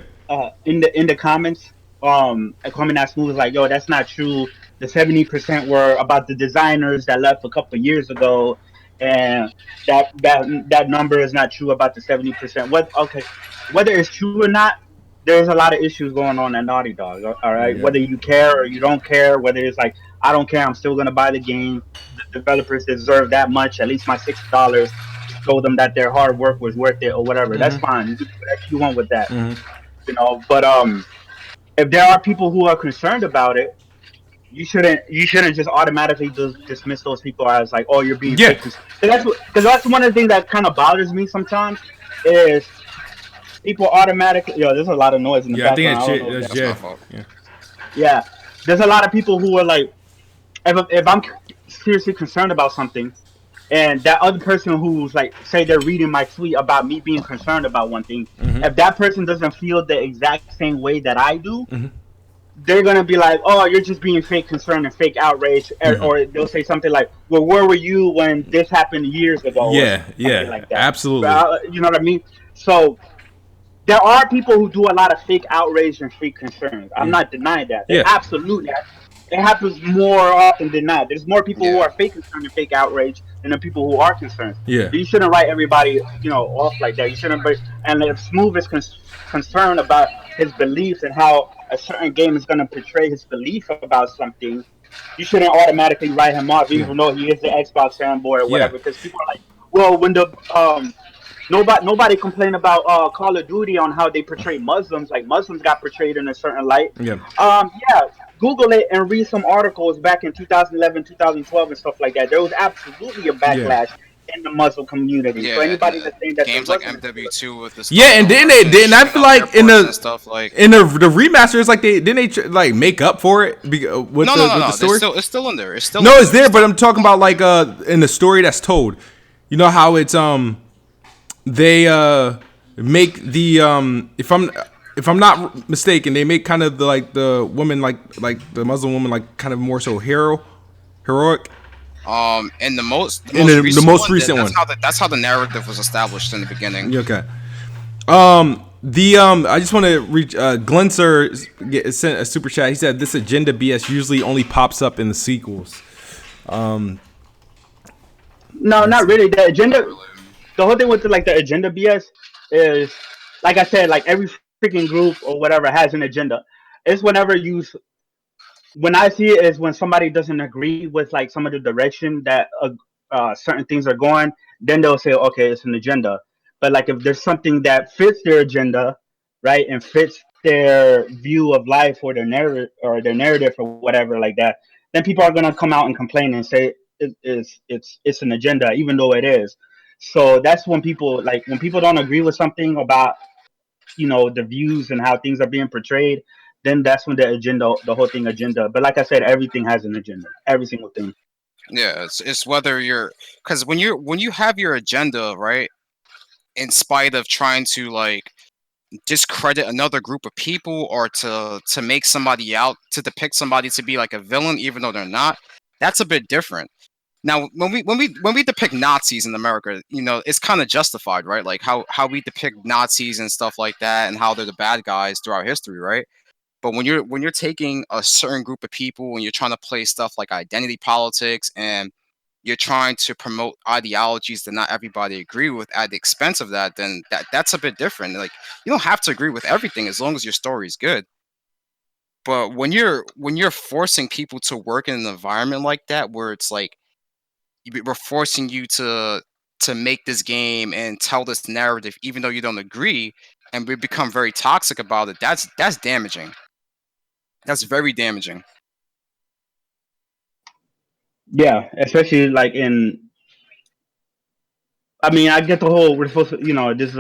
in the comments coming at smooth like, yo, that's not true. The 70% were about the designers that left a couple of years ago, and that number is not true about the 70%. Whether it's true or not, there's a lot of issues going on at Naughty Dog. All right, Yeah. whether you care or you don't care, whether it's like, I don't care, I'm still gonna buy the game. The developers deserve that much, at least my $60, to show them that their hard work was worth it or whatever. That's Mm-hmm. fine. You can do whatever you want with that, Mm-hmm. But if there are people who are concerned about it, you shouldn't just automatically dismiss those people as like, oh, you're being Yeah. fake. Because that's one of the things that kind of bothers me sometimes is people automatically. Yo, there's a lot of noise in the Yeah. I think background. that's I don't know shit. if That's that's That's my yeah. fault. Yeah. yeah. There's a lot of people who are like, if I'm seriously concerned about something, and that other person who's like, say they're reading my tweet about me being concerned about one thing, Mm-hmm. if that person doesn't feel the exact same way that I do, Mm-hmm. they're gonna be like, "Oh, you're just being fake concerned and fake outrage," Mm-hmm. or they'll say something like, "Well, where were you when this happened years ago?" or Yeah. something Yeah. like that. Absolutely. You know what I mean? So there are people who do a lot of fake outrage and fake concerns. I'm Yeah. not denying that. They Yeah. absolutely. It happens more often than not. There's more people who Yeah. are fake concerned and fake outrage than the people who are concerned. Yeah. But you shouldn't write everybody, off like that. You shouldn't be. And if Smooth is concerned about his beliefs and how a certain game is going to portray his belief about something, you shouldn't automatically write him off, Yeah. even though he is the Xbox fanboy or Yeah. whatever. Because people are like, well, when the Nobody complained about Call of Duty on how they portray Muslims. Like Muslims got portrayed in a certain light. Yeah. Yeah, Google it and read some articles back in 2011, 2012, and stuff like that. There was absolutely a Yeah. backlash in the Muslim community. So Yeah, anybody that's saying that there games like wasn't, is full of MW2 with the Yeah, stuff, and the then they Russians didn't. I shooting feel up like airports and stuff. Like, in the remasters, like they didn't they like make up for it with no, no, no, the no. There's story. still, it's still in there. It's still No, in it's there. It's there, but still, I'm talking about like in the story that's told. You know how it's they make the if I'm not mistaken, they make kind of the like the woman like the Muslim woman like kind of more so heroic and the in most the recent most one, recent one. that's how the narrative was established in the beginning. Okay. The I just want to reach Glenser sent a super chat. He said this agenda BS usually only pops up in the sequels. no, not really. The agenda, the whole thing with like the agenda BS is, like I said, like every freaking group or whatever has an agenda. It's whenever you when I see it is when somebody doesn't agree with like some of the direction that certain things are going, then they'll say, okay, it's an agenda. But like if there's something that fits their agenda, right, and fits their view of life or their narrative or whatever like that, then people are gonna come out and complain and say it's an agenda, even though it is. So that's when people like when people don't agree with something about the views and how things are being portrayed, then that's when the whole thing agenda. But like I said, everything has an agenda, every single thing. Yeah, it's whether you're, because when you have your agenda, right, in spite of trying to like discredit another group of people or to make somebody out, to depict somebody to be like a villain even though they're not, that's a bit different. Now when we depict Nazis in America, it's kind of justified, right? Like how we depict Nazis and stuff like that, and how they're the bad guys throughout history, right? But when you're taking a certain group of people and you're trying to play stuff like identity politics, and you're trying to promote ideologies that not everybody agree with at the expense of that, then that's a bit different. Like, you don't have to agree with everything as long as your story is good. But when you're forcing people to work in an environment like that, where it's like we're forcing you to make this game and tell this narrative even though you don't agree, and we become very toxic about it, that's damaging. That's very damaging. Yeah, especially like I mean, I get the whole we're supposed to, this is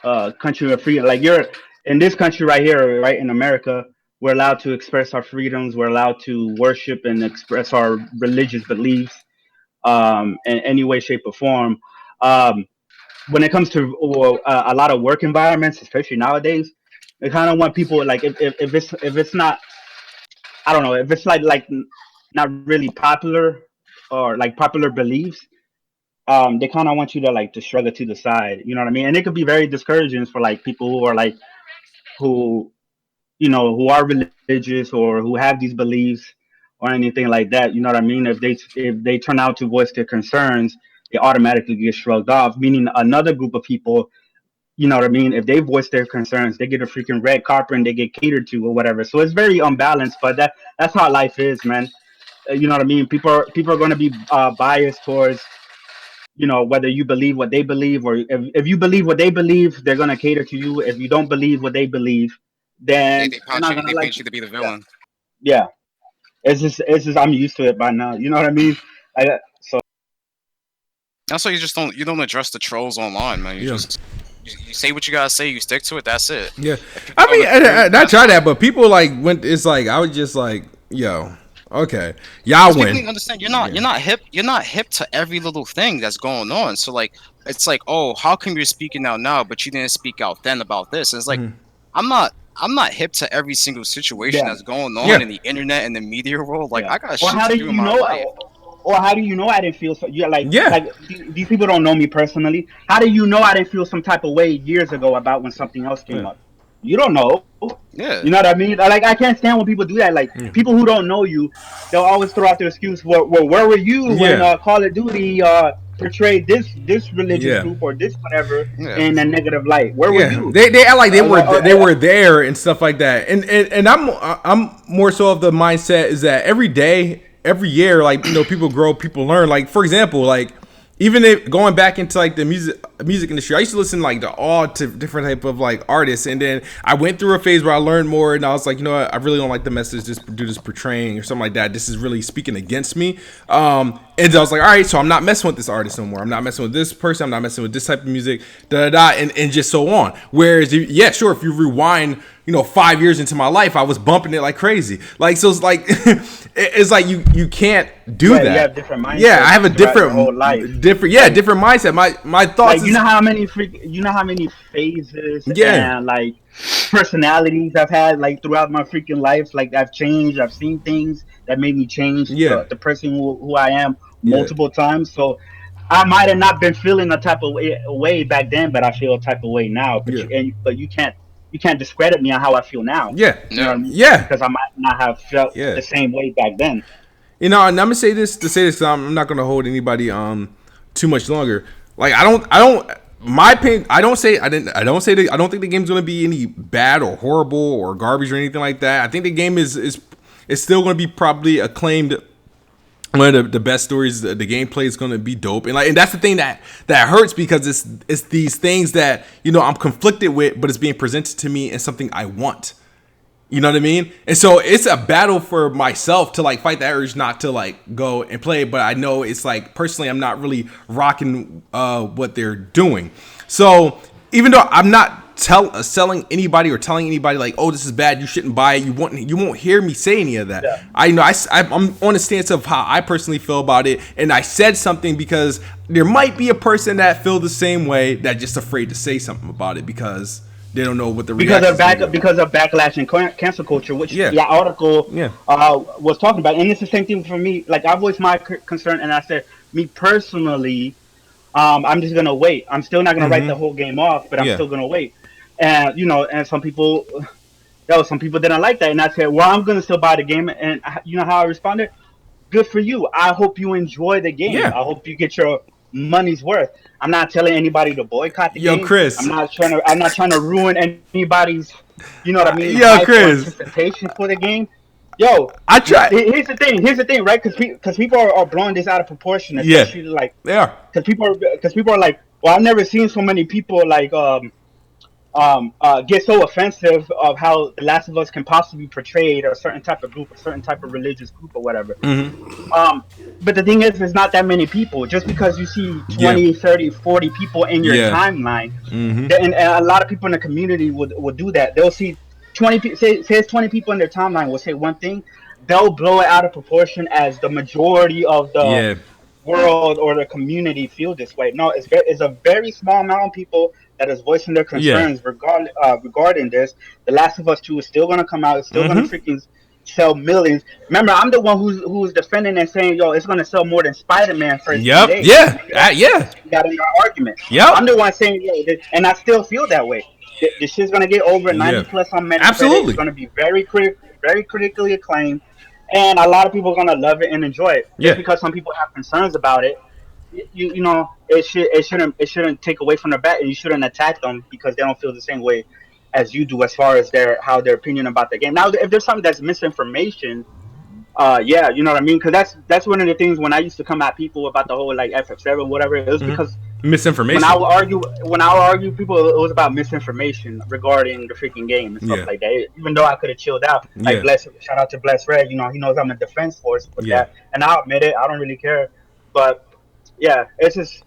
a country of freedom. Like you're in this country right here, right in America, we're allowed to express our freedoms. We're allowed to worship and express our religious beliefs in any way, shape, or form. Um, when it comes to a lot of work environments, especially nowadays, they kind of want people like if it's not, I don't know, if it's not really popular or like popular beliefs, they kind of want you to like to shrug it to the side. You know what I mean? And it could be very discouraging for like people who are like who who are religious or who have these beliefs or anything like that. You know what I mean? If they turn out to voice their concerns, they automatically get shrugged off. Meaning another group of people, you know what I mean? If they voice their concerns, they get a freaking red carpet and they get catered to or whatever. So it's very unbalanced. But that's how life is, man. You know what I mean? People are going to be biased towards whether you believe what they believe, or if you believe what they believe, they're going to cater to you. If you don't believe what they believe, They then they they're paint not you going they to like paint you you. to be the Yeah. villain. Yeah. It's just I'm used to it by now. You know what I mean? So That's why you don't address the trolls online, man. You Yeah. just you say what you gotta say. You stick to it. That's it. Yeah, If people I don't mean, agree, I that's tried fine. that, but people like went. It's like I was just like, yo, okay, y'all Because people win. need to understand Yeah. you're not hip to every little thing that's going on. So like, it's like, oh, how come you're speaking out now, but you didn't speak out then about this? And it's like, I'm not hip to every single situation yeah. that's going on Yeah, in the internet and the media world. Like, Yeah. I got Or shit how to do do in you my know? life. Or how do you know I didn't feel so? Yeah, yeah, these people don't know me personally. How do you know I didn't feel some type of way years ago about when something else came yeah, up? You don't know. You Yeah, know what I mean? Like I can't stand when people do that. Like people who don't know you, they'll always throw out their excuse. Well, where were you when yeah, Call of Duty portrayed this religious yeah. group or this whatever yeah. in a negative light? Where were Yeah, you? they act like Like, they were there and stuff like that. And I'm more so of the mindset is that every day, every year, like people grow, people learn. Like for example, like even if going back into like the music industry, I used to listen like to all different type of like artists, and then I went through a phase where I learned more, and I was like, you know what, I really don't like the message this dude is portraying or something like that. This is really speaking against me. And I was like, all right, so I'm not messing with this artist no more. I'm not messing with this person. I'm not messing with this type of music, and just so on. Whereas, yeah, sure, if you rewind, 5 years into my life, I was bumping it like crazy. Like, so it's like, it's like you can't do that. You have different mindsets. Yeah, I have a different whole life. different mindset. My thoughts. Like, you know how many phases and like personalities I've had like throughout my freaking life. Like, I've changed. I've seen things that made me change the person who I am multiple times. So I might have not been feeling a type of way back then, but I feel a type of way now. But you can't discredit me on how I feel now. Yeah, you know what I mean? Yeah, because I might not have felt the same way back then. And I'm gonna say this because I'm not gonna hold anybody too much longer. Like, I don't. My opinion, I don't think the game's gonna be any bad or horrible or garbage or anything like that. I think the game is still gonna be probably acclaimed. One of the best stories. The gameplay is going to be dope, and that's the thing that hurts, because it's these things that I'm conflicted with, but it's being presented to me as something I want. You know what I mean? And so it's a battle for myself to like fight that urge not to like go and play. But I know it's like, personally, I'm not really rocking what they're doing. So even though I'm not selling anybody or telling anybody like, oh, this is bad, you shouldn't buy it, you won't hear me say any of that. Yeah. I know I'm on a stance of how I personally feel about it, and I said something because there might be a person that feel the same way, that just afraid to say something about it because they don't know what the because of backlash and cancel culture, which the article was talking about. And it's the same thing for me. Like, I voiced my concern, and I said, me personally, I'm just gonna wait. I'm still not gonna write the whole game off, but I'm still gonna wait. And and some people didn't like that, and I said, well, I'm gonna still buy the game. And you know how I responded? Good for you. I hope you enjoy the game. I hope you get your money's worth. I'm not telling anybody to boycott the game. Chris, I'm not trying to ruin anybody's, what I mean, Chris, anticipation for the game. I try. Here's the thing, right? Because people are blowing this out of proportion, especially like they are. Because people are like, well, I've never seen so many people like get so offensive of how The Last of Us can possibly be portrayed, or a certain type of group, a certain type of religious group, or whatever. But the thing is, there's not that many people. Just because you see 20, 30, 40 people in your timeline, and a lot of people in the community would do that. They'll see 20 say it's 20 people in their timeline will say one thing, they'll blow it out of proportion as the majority of the world or the community feel this way. No, it's a very small amount of people that is voicing their concerns regarding this. The Last of Us 2 is still going to come out. It's still going to freaking sell millions. Remember, I'm the one who's defending and saying, it's going to sell more than Spider-Man first days. You got in our argument. I'm the one saying, and I still feel that way. This shit's going to get over 90 plus on Metacritic. Absolutely. It's going to be very critically acclaimed, and a lot of people are going to love it and enjoy it. Just because some people have concerns about it, it shouldn't take away from their bat, and you shouldn't attack them because they don't feel the same way as you do as far as their opinion about the game. Now, if there's something that's misinformation, you know what I mean? Because that's one of the things when I used to come at people about the whole like FF7 whatever, it was because misinformation. When I would argue people, it was about misinformation regarding the freaking game and stuff like that. Even though I could have chilled out, like shout out to Bless Red, he knows I'm a defense force with that, and I'll admit it. I don't really care, but it's just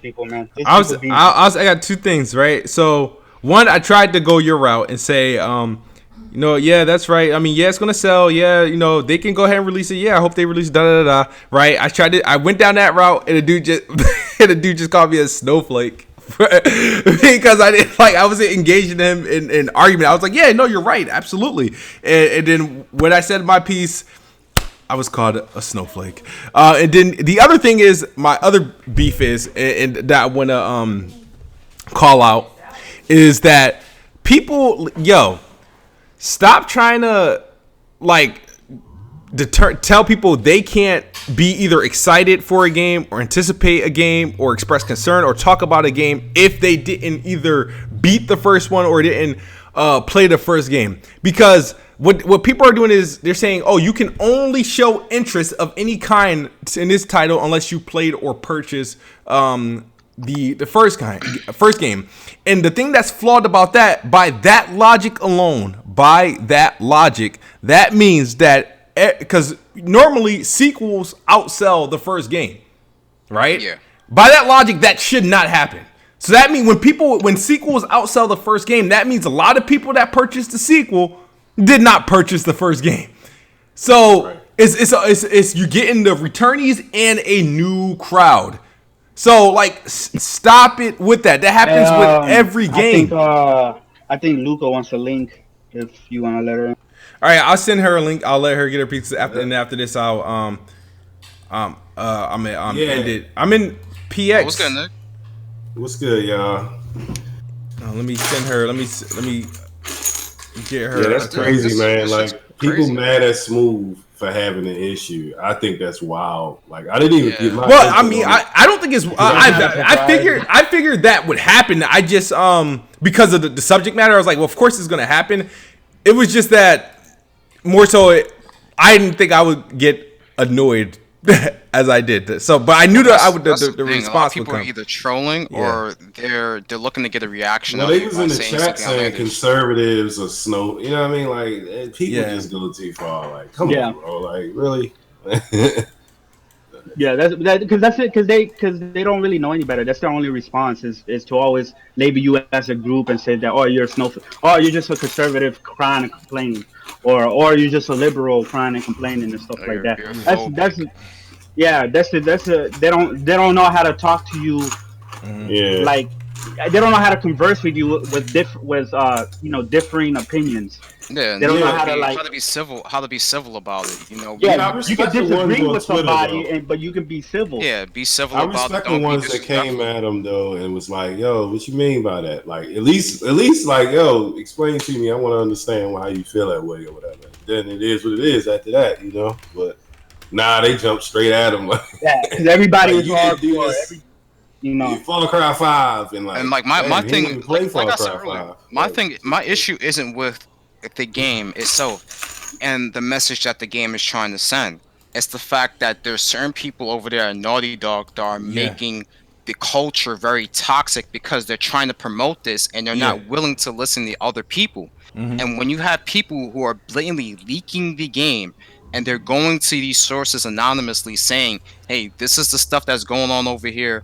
people, man. I got two things, right? So one, I tried to go your route and say, that's right. I mean, it's gonna sell. They can go ahead and release it. I hope they release right? I went down that route, and the dude just called me a snowflake because I wasn't engaging him in argument. I was like, you're right, absolutely. And then when I said my piece, I was called a snowflake. And then the other thing is, my other beef is, and that I want to call out, is that people, stop trying to tell people they can't be either excited for a game or anticipate a game or express concern or talk about a game if they didn't either beat the first one or didn't play the first game. Because what people are doing is they're saying, oh, you can only show interest of any kind in this title unless you played or purchased the first game. And the thing that's flawed about that, by that logic alone, that means that because normally sequels outsell the first game, right? Yeah. By that logic, that should not happen. So that means when sequels outsell the first game, that means a lot of people that purchased the sequel did not purchase the first game. So it's you're getting the returnees and a new crowd. So like, stop it with that. That happens with every game. I think Luca wants a link. If you want to let her in. All right, I'll send her a link. I'll let her get her pizza after, and after this, I'll end it. I'm in PX. What's good, Nick? What's good, y'all? Let me send her. Let me get her. Yeah, that's crazy, man. That's Like, people crazy. mad at Smooth for having an issue. I think that's wild. Like, I didn't even get my. Well, I mean, I don't think it's. I figured that would happen. I just because of the subject matter, I was like, well, of course it's gonna happen. It was just that more so. I didn't think I would get annoyed as I did. So, but I knew that I would. The thing. response would People come. are either trolling or they're looking to get a reaction. Well, out they of was you in by the saying chat something saying outlandish. conservatives or snow. You know what I mean? Like, people Yeah. just go too far. Like, come Yeah. on, bro. Like, really? Yeah, that's it. Because they don't really know any better. That's their only response is to always label you as a group and say that, oh, you're a snowflake, oh, you're just a conservative crying and complaining, or you're just a liberal crying and complaining and stuff Or like that. you're That's yeah. That's they don't know how to talk to you. Yeah. Like, they don't know how to converse with you with differing opinions. Yeah, They don't know Yeah. how to like. how to be civil. How to be civil about it. You know. Yeah, I Yeah, you can respect the ones disagree on with Twitter, somebody, though. but you can be civil. Yeah, be civil I about it. respect the Don't be ones that came disrespectful. at him though and was like, "Yo, what you mean by that? Like, at least, like, yo, explain to me. I want to understand why you feel that way or whatever." Then it is what it is. After that, you know. But nah, they jumped straight at him. Like, Yeah, because everybody like, was you didn't do hardcore. this. You know. Far Cry 5 and And like my damn, he didn't thing, even play like Far I said Cry earlier, 5. my issue isn't with the game itself and the message that the game is trying to send. It's the fact that there's certain people over there at Naughty Dog that are making the culture very toxic because they're trying to promote this and they're Yeah. not willing to listen to other people. And when you have people who are blatantly leaking the game and they're going to these sources anonymously saying, "Hey, this is the stuff that's going on over here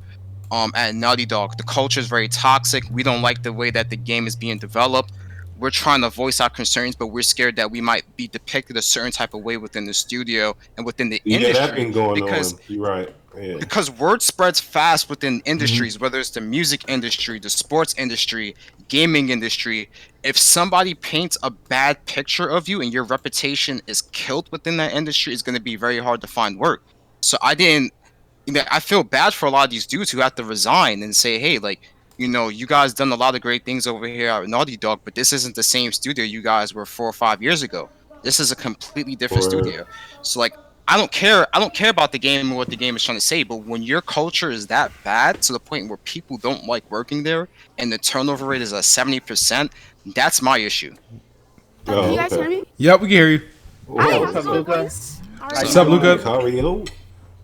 at Naughty Dog. The culture is very toxic. We don't like the way that the game is being developed. We're trying to voice our concerns, but we're scared that we might be depicted a certain type of way within the studio and within the Yeah, that industry been going because on. You're right. Yeah. because word spreads fast within industries, whether it's the music industry, the sports industry, gaming industry. If somebody paints a bad picture of you and your reputation is killed within that industry, it's going to be very hard to find work. So I feel bad for a lot of these dudes who have to resign and say, hey, like, you guys done a lot of great things over here at Naughty Dog, but this isn't the same studio you guys were 4 or 5 years ago. This is a completely different studio. So like, I don't care about the game and what the game is trying to say, but when your culture is that bad to the point where people don't like working there and the turnover rate is at 70%, that's my issue. Can you guys hear me? Yep, we can hear you. Hi, What's how's up, it going, Luca? boys? All How right. What's up, Luca? Cario?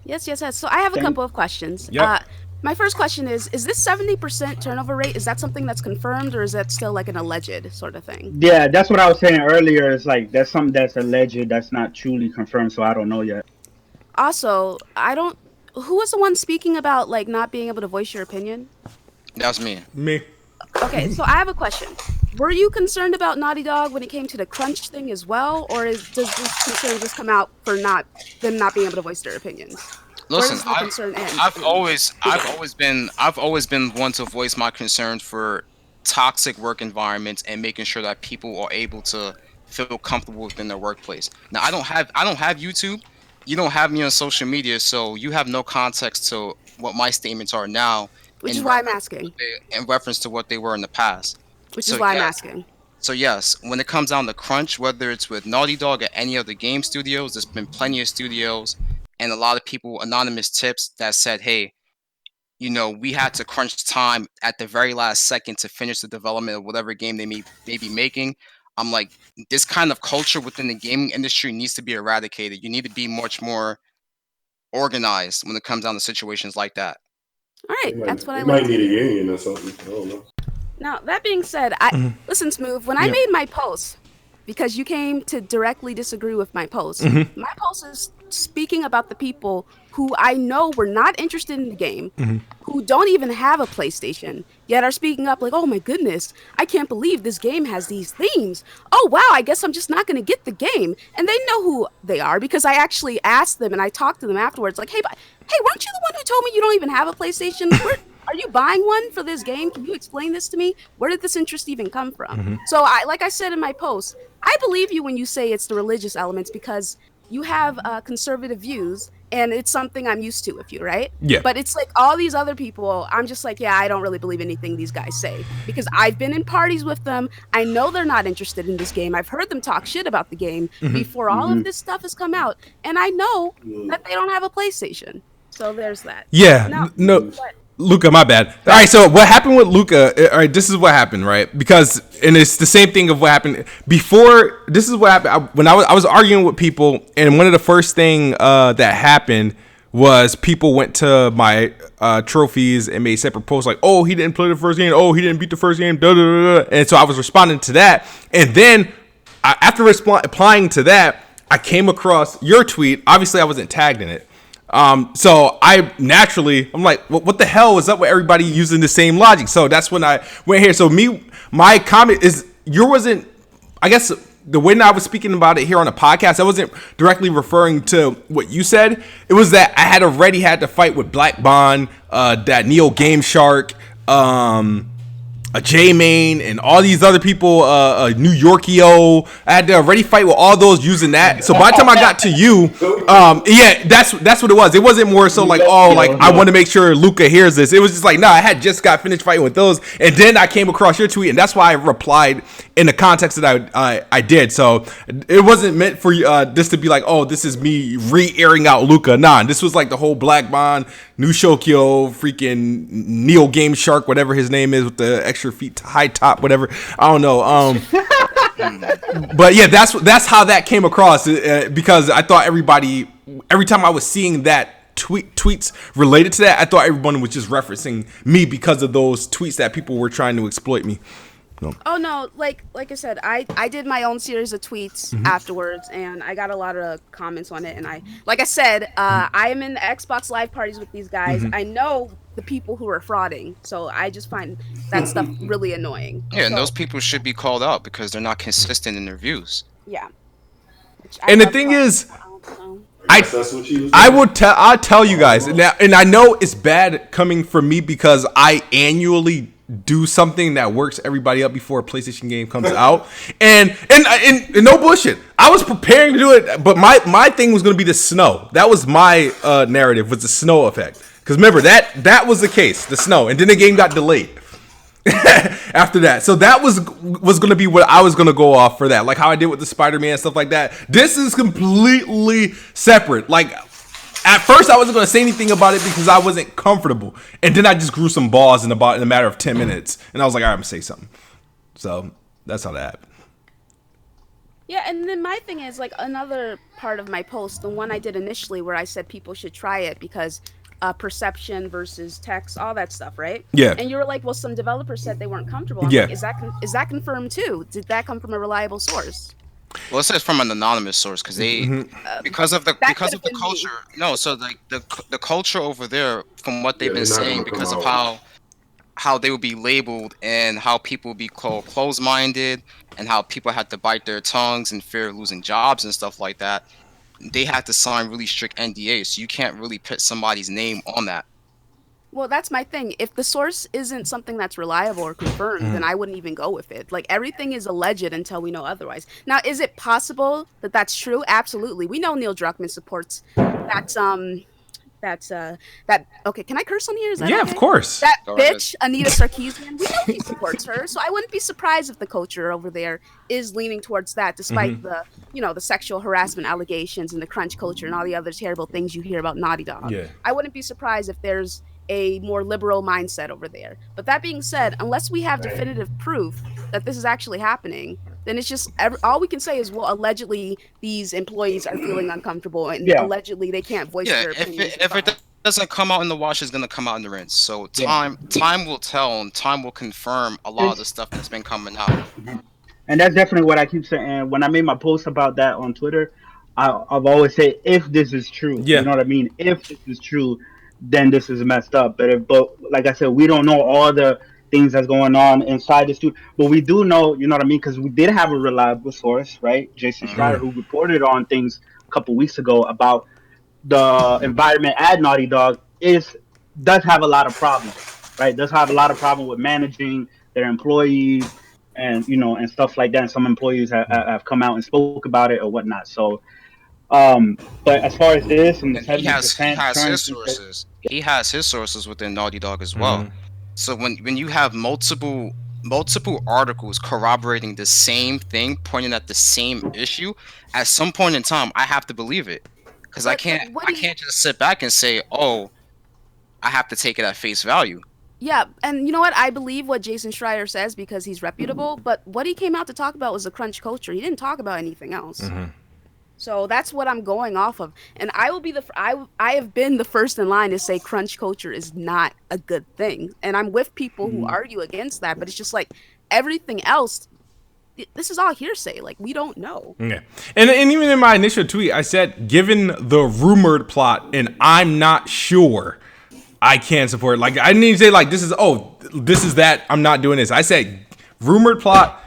Yes. So I have a Thank- couple of questions. Yep. My first question is this 70% turnover rate, is that something that's confirmed or is that still like an alleged sort of thing? Yeah, that's what I was saying earlier. It's like that's something that's alleged, that's not truly confirmed, so I don't know yet. Also, who was the one speaking about like not being able to voice your opinion? That's me. Me. Okay, so I have a question. Were you concerned about Naughty Dog when it came to the crunch thing as well, or does this concern just come out for them not being able to voice their opinions? Listen, does the concern end? I've always been one to voice my concerns for toxic work environments and making sure that people are able to feel comfortable within their workplace. Now, I don't have YouTube. You don't have me on social media, so you have no context to what my statements are now. Which in is why I'm reference to asking. in reference to what they were in the past. Which So is why I'm yes, asking. So yes, when it comes down to crunch, whether it's with Naughty Dog or any other game studios, there's been plenty of studios and a lot of people, anonymous tips that said, hey, we had to crunch time at the very last second to finish the development of whatever game they may be making. I'm like, this kind of culture within the gaming industry needs to be eradicated. You need to be much more organized when it comes down to situations like that. All right, They that's what I might like to need a hear. union or something. I don't know. Now, that being said, I listen, Smooth, when I Yeah. made my post, because you came to directly disagree with my post is speaking about the people who I know were not interested in the game, who don't even have a PlayStation, yet are speaking up like, "Oh my goodness, I can't believe this game has these themes. Oh wow, I guess I'm just not going to get the game." And they know who they are because I actually asked them and I talked to them afterwards like, "Hey, hey, weren't you the one who told me you don't even have a PlayStation? Where are you buying one for this game? Can you explain this to me? Where did this interest even come from?" So like I said in my post, I believe you when you say it's the religious elements because you have conservative views and it's something I'm used to with you, right? Yeah. But it's like all these other people, I'm just like, yeah, I don't really believe anything these guys say because I've been in parties with them. I know they're not interested in this game. I've heard them talk shit about the game before all of this stuff has come out, and I know that they don't have a PlayStation. So there's that. Yeah, Now, no, but Luca, my bad. All right, so what happened with Luca? All right, this is what happened, right? Because and it's the same thing of what happened before. This is what happened when I was arguing with people, and one of the first thing that happened was people went to my trophies and made separate posts like, "Oh, he didn't play the first game. Oh, he didn't beat the first game." Da, da, da, da. And so I was responding to that, and then after replying to that, I came across your tweet. Obviously, I wasn't tagged in it. So I'm like, what the hell is up with everybody using the same logic? So that's when I went here. So my comment is wasn't, I guess the way I was speaking about it here on the podcast, I wasn't directly referring to what you said. It was that I had already had to fight with Black Bond, that Neo Game Shark, a J Main and all these other people, New Yorkio. I had to already fight with all those using that. So by the time I got to you, yeah, that's what it was. It wasn't more so like, oh, like I want to make sure Luca hears this. It was just like, nah, I had just got finished fighting with those, and then I came across your tweet, and that's why I replied in the context that I did. So it wasn't meant for this to be like, oh, this is me re-airing out Luca. Nah, this was like the whole Black Bond, New Shokyo, freaking Neo Game Shark, whatever his name is with the extra feet, high top, whatever. I don't know. But yeah, that's how that came across because I thought every time I was seeing that tweets related to that, I thought everyone was just referencing me because of those tweets that people were trying to exploit me. No. Oh no, like I said, I did my own series of tweets afterwards, and I got a lot of comments on it. And like I said, I am in the Xbox Live parties with these guys. I know the people who are frauding, so I just find that stuff really annoying. Yeah, and So, those people should be called out because they're not consistent in their views. yeah. And the thing is, That's what you was I'll tell you guys now, and I know it's bad coming from me because I annually do something that works everybody up before a PlayStation game comes out, and no bullshit. I was preparing to do it, but my thing was going to be the snow. That was my narrative, was the snow effect. Because remember that was the case, the snow, and then the game got delayed after that. So that was going to be what I was going to go off for that, like how I did with the Spider-Man stuff like that. This is completely separate. Like at first I wasn't going to say anything about it because I wasn't comfortable, and then I just grew some balls in a matter of 10 minutes, and I was like, all right, I'm gonna say something. So that's how that happened. Yeah, and then my thing is like another part of my post, the one I did initially where I said people should try it because perception versus text, all that stuff, right? Yeah. And you were like, well, some developers said they weren't comfortable. I'm Yeah. like, is that confirmed too? Did that come from a reliable source? Well, it says from an anonymous source because they because of the could've been me. culture. No, so like the culture over there, from what they've Yeah, been they're not saying, gonna come because of out. how they would be labeled and how people would be called closed-minded and how people had to bite their tongues in fear of losing jobs and stuff like that. They had to sign really strict NDAs, so you can't really put somebody's name on that. Well, that's my thing. If the source isn't something that's reliable or confirmed, then I wouldn't even go with it. Like everything is alleged until we know otherwise. Now, is it possible that that's true? Absolutely. We know Neil Druckmann supports that okay, can I curse on here? Is that Yeah, okay? of course. That Go ahead. bitch, Anita Sarkeesian, we know he supports her, so I wouldn't be surprised if the culture over there is leaning towards that, despite the the sexual harassment allegations and the crunch culture and all the other terrible things you hear about Naughty Dog. Yeah. I wouldn't be surprised if there's a more liberal mindset over there. But that being said, unless we have definitive proof that this is actually happening, then it's just all we can say is, well, allegedly these employees are feeling uncomfortable, and Yeah, allegedly they can't voice Yeah, their opinions if it about. doesn't come out in the wash, it's gonna come out in the rinse. So yeah. time will tell, and time will confirm a lot of the It's stuff that's been coming out. And that's definitely what I keep saying. And when I made my post about that on Twitter, I've always said, if this is true, you Yeah. know what I mean? If this is true, then this is messed up. But like I said, we don't know all the things that's going on inside the studio. But we do know, you know what I mean? Because we did have a reliable source, right? Jason Schreier, Hmm. who reported on things a couple weeks ago about the environment at Naughty Dog does have a lot of problems, right? Does have a lot of problem with managing their employees and and stuff like that. And some employees have come out and spoke about it or whatnot. So, but as far as this and the And he has 70% turn, his sources. He has his sources within Naughty Dog as well. So when you have multiple articles corroborating the same thing, pointing at the same issue, at some point in time, I have to believe it, because But what I do you? can't just sit back and say, oh, I have to take it at face value. Yeah, and you know what? I believe what Jason Schreier says because he's reputable. But what he came out to talk about was the crunch culture. He didn't talk about anything else. So that's what I'm going off of. And I will be I have been the first in line to say crunch culture is not a good thing. And I'm with people who argue against that, but it's just like everything else, this is all hearsay. Like, we don't know. Yeah. And even in my initial tweet, I said, given the rumored plot, and I'm not sure I can support it. Like, I didn't even say, like, this is that, I'm not doing this. I said, rumored plot,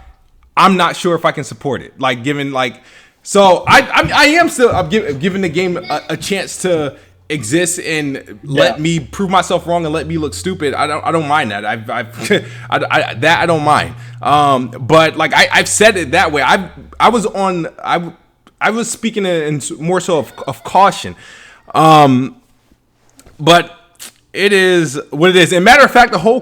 I'm not sure if I can support it. Like, given, like, so I am still giving the game a chance to exist and let yeah, me prove myself wrong and let me look stupid. I don't mind that. I don't mind. But like I've said it that way. I was speaking in more so of caution. But it is what it is. And matter of fact, the whole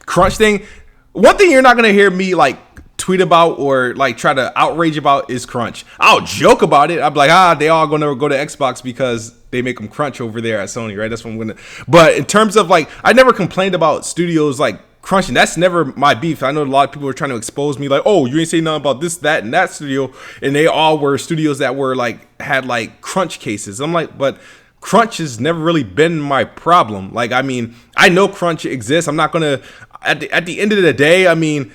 crunch thing. One thing you're not gonna hear me like tweet about or like try to outrage about is crunch. I'll joke about it. I'm like, they all gonna go to Xbox because they make them crunch over there at Sony, right? That's what I'm gonna. But in terms of like, I never complained about studios like crunching. That's never my beef. I know a lot of people are trying to expose me, like, oh, you ain't saying nothing about this, that, and that studio, and they all were studios that were like had like crunch cases. I'm like, but crunch has never really been my problem. Like, I mean, I know crunch exists. I'm not gonna. At the end of the day, I mean,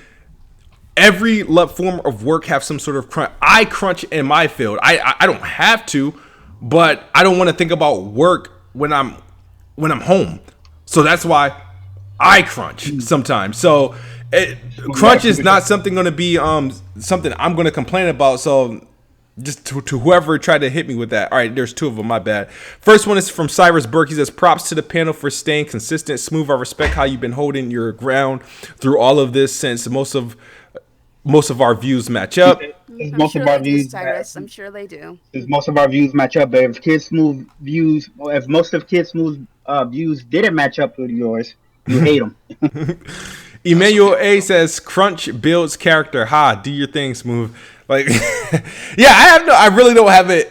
every form of work have some sort of crunch. I crunch in my field. I don't have to, but I don't want to think about work when I'm home. So that's why I crunch sometimes. So yeah, crunch is not something going to be something I'm going to complain about. So just to whoever tried to hit me with that. All right, there's two of them. My bad. First one is from Cyrus Burke. He says, "Props to the panel for staying consistent, smooth. I respect how you've been holding your ground through all of this since most of our views match up." As I'm most sure of they our do, views Cyrus. I'm sure they do. as most of our views match up. But if Kid Smooth views, or if most of Kid Smooth views didn't match up with yours, you hate them. That's Emmanuel okay. A says, "Crunch builds character. Ha, do your thing, Smooth." Like, yeah, I really don't have an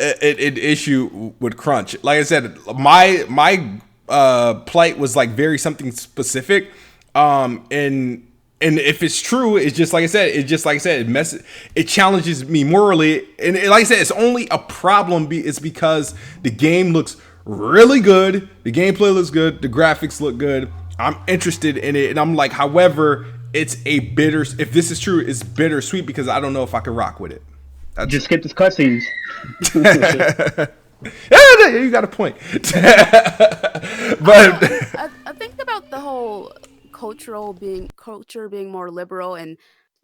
issue with crunch. Like I said, my plight was like very something specific, and if it's true, it's just like I said. It challenges me morally, and like I said, it's only a problem. It's because the game looks really good, the gameplay looks good, the graphics look good. I'm interested in it, and I'm like, however, it's a bitter. If this is true, it's bittersweet because I don't know if I can rock with it. That's Just skip the cutscenes. yeah, you got a point. But I think about the whole culture being more liberal and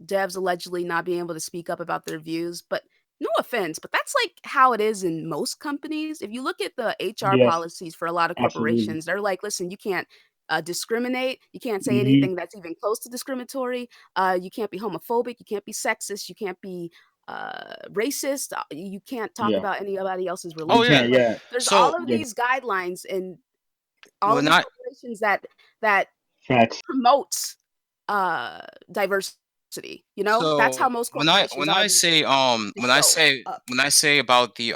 devs allegedly not being able to speak up about their views. But no offense, but that's like how it is in most companies. If you look at the HR Yes, policies for a lot of absolutely. corporations, they're like, listen, you can't discriminate. You can't say Hmm. anything that's even close to discriminatory. You can't be homophobic. You can't be sexist. You can't be racist. You can't talk Yeah, about anybody else's Oh you yeah. religion. can't. Like, Yeah, there's So all of yeah. these guidelines and all of when these I corporations that Facts. promotes diversity. You know, that's how so most corporations when are I these days. say To show up. when I say about the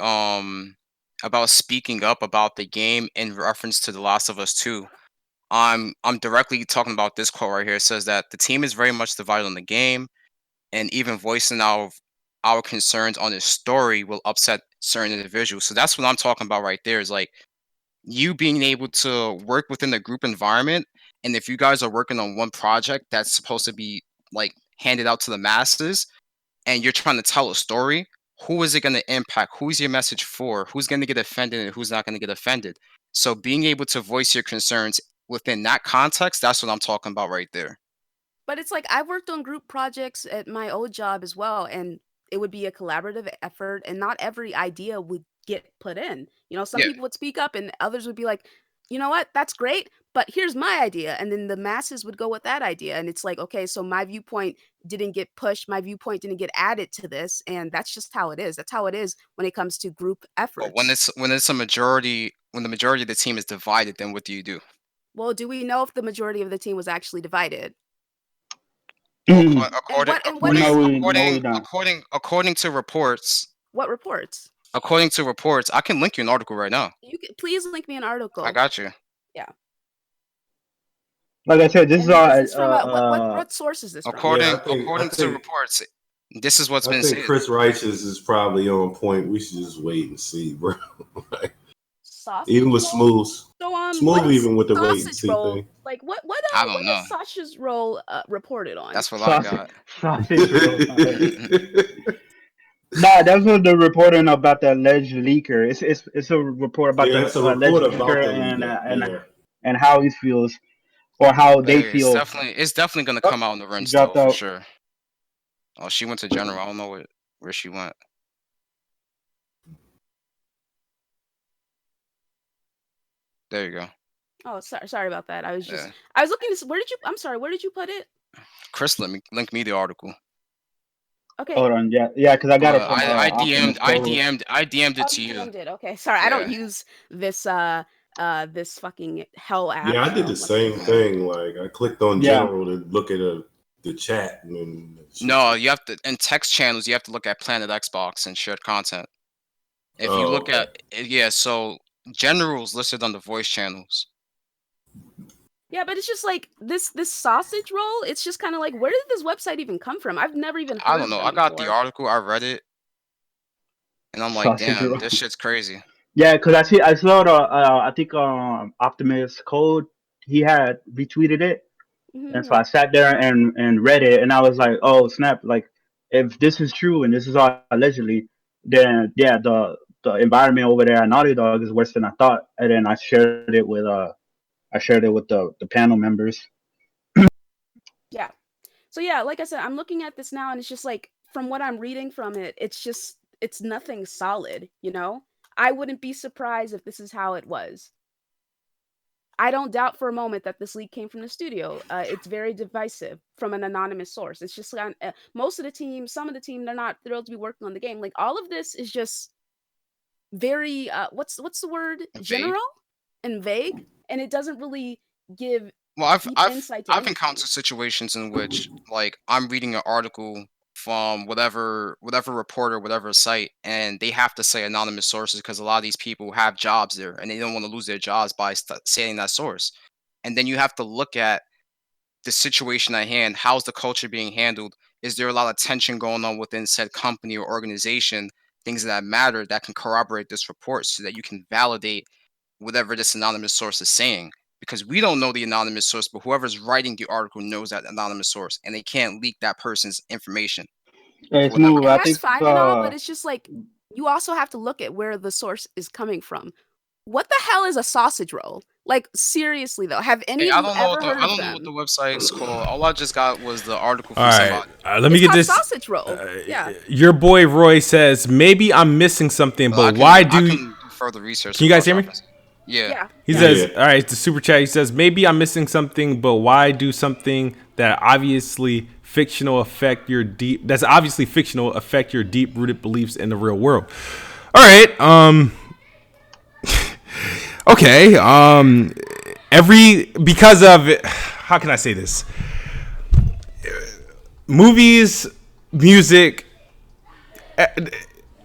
about speaking up about the game in reference to The Last of Us 2, I'm directly talking about this quote right here. It says that the team is very much divided on the game, and even voicing our concerns on his story will upset certain individuals. So that's what I'm talking about right there. Is like you being able to work within the group environment, and if you guys are working on one project that's supposed to be like handed out to the masses, and you're trying to tell a story, who is it going to impact? Who's your message for? Who's going to get offended and who's not going to get offended? So being able to voice your concerns within that context, that's what I'm talking about right there. But it's like I've worked on group projects at my old job as well, and it would be a collaborative effort, and not every idea would get put in. You know, some Yeah. people would speak up, and others would be like, you know what, that's great, but here's my idea. And then the masses would go with that idea. And it's like, okay, so my viewpoint didn't get pushed, my viewpoint didn't get added to this. And that's just how it is. That's how it is when it comes to group But when efforts. it's a majority, when the majority of the team is divided, then what do you do? Well, do we know if the majority of the team was actually divided? Well, And what is No, we don't. what reports? according to reports, I can link you an article right now. You can please link me an I article. got you. Yeah. Like I said, this is And all. is this from a what source is this from? Yeah, I According to think reports, this is what's I been think said. Chris Righteous is probably on point. We should just wait and see, bro. Sausage Even with roll? Smooth, So Smooth what is even with the wait and sausage see roll? thing. Like what I don't know. is sausage roll reported on? That's what I Sausage, got. sausage roll. Nah, that's what the reporting about the alleged leaker. It's a report about Yeah, the it's a alleged report about leaker the leader. Yeah. and how he feels or how But they hey, feel. it's definitely gonna Oh, come out in the he rinse though, dropped for out. sure. Oh, she went to general. I don't know where she went. There you go. Oh, sorry about that. I was Yeah. looking to where did you I'm sorry, where did you put it? Chris, link me the article. Okay. Hold on, yeah, because I got it from Optimus Code. I DM'd it Oh, to you you. DM'd it. Okay. Sorry, I don't Yeah. use this this fucking hell app, Yeah, I did so the let me same see. thing. Like I clicked on Yeah, general to look at the chat and then No, you have to in text channels. You have to look at Planet Xbox and shared content. If you oh, look okay. at yeah, so generals listed on the voice channels. Yeah, but it's just like this sausage roll, it's just kind of like where did this website even come from? I've never even I heard don't of know. them I got the before. article. I read it, and I'm like, sausage damn, roll. this shit's crazy. Yeah, because I saw the I think Optimus Code he had retweeted it, and so Yeah. I sat there and read it, and I was like, oh snap! Like if this is true and this is all allegedly, then yeah, the environment over there at Naughty Dog is worse than I thought. And then I shared it with the panel members. Yeah. So yeah, like I said, I'm looking at this now and it's just like from what I'm reading from it, it's nothing solid, you know? I wouldn't be surprised if this is how it was. I don't doubt for a moment that this leak came from the studio. It's very divisive from an anonymous source. It's just most of the team, some of the team, they're not thrilled to be working on the game. Like all of this is just very what's the word? Vague. General and vague, and it doesn't really give Well, deep insight to I've anything. encountered situations in which like I'm reading an article from whatever reporter, whatever site, and they have to say anonymous sources because a lot of these people have jobs there and they don't want to lose their jobs by saying that source. And then you have to look at the situation at hand. How's the culture being handled? Is there a lot of tension going on within said company or organization? Things that matter that can corroborate this report so that you can validate whatever this anonymous source is saying. Because we don't know the anonymous source, but whoever's writing the article knows that anonymous source, and they can't leak that person's information Hey, for whatever Smooth, And I that's think cause. fine and all, but it's just like you also have to look at where the source is coming from. What the hell is a sausage roll? Like seriously though, have any Hey, of you ever heard I of don't know what the them? website's called. All I just got was the article All from right, somebody. let me It's get called this. sausage roll. Yeah. Your boy Roy says maybe I'm missing something, But but why I do? can do further research Can and you guys cross hear me? reference. Yeah. Yeah. He Yeah. says, Yeah. all right, the super chat. He says, maybe I'm missing something, but why do something that obviously fictional affect your deep? That's obviously fictional affect your deep rooted beliefs in the real world. All right. Okay. Because of how can I say this? Movies, music,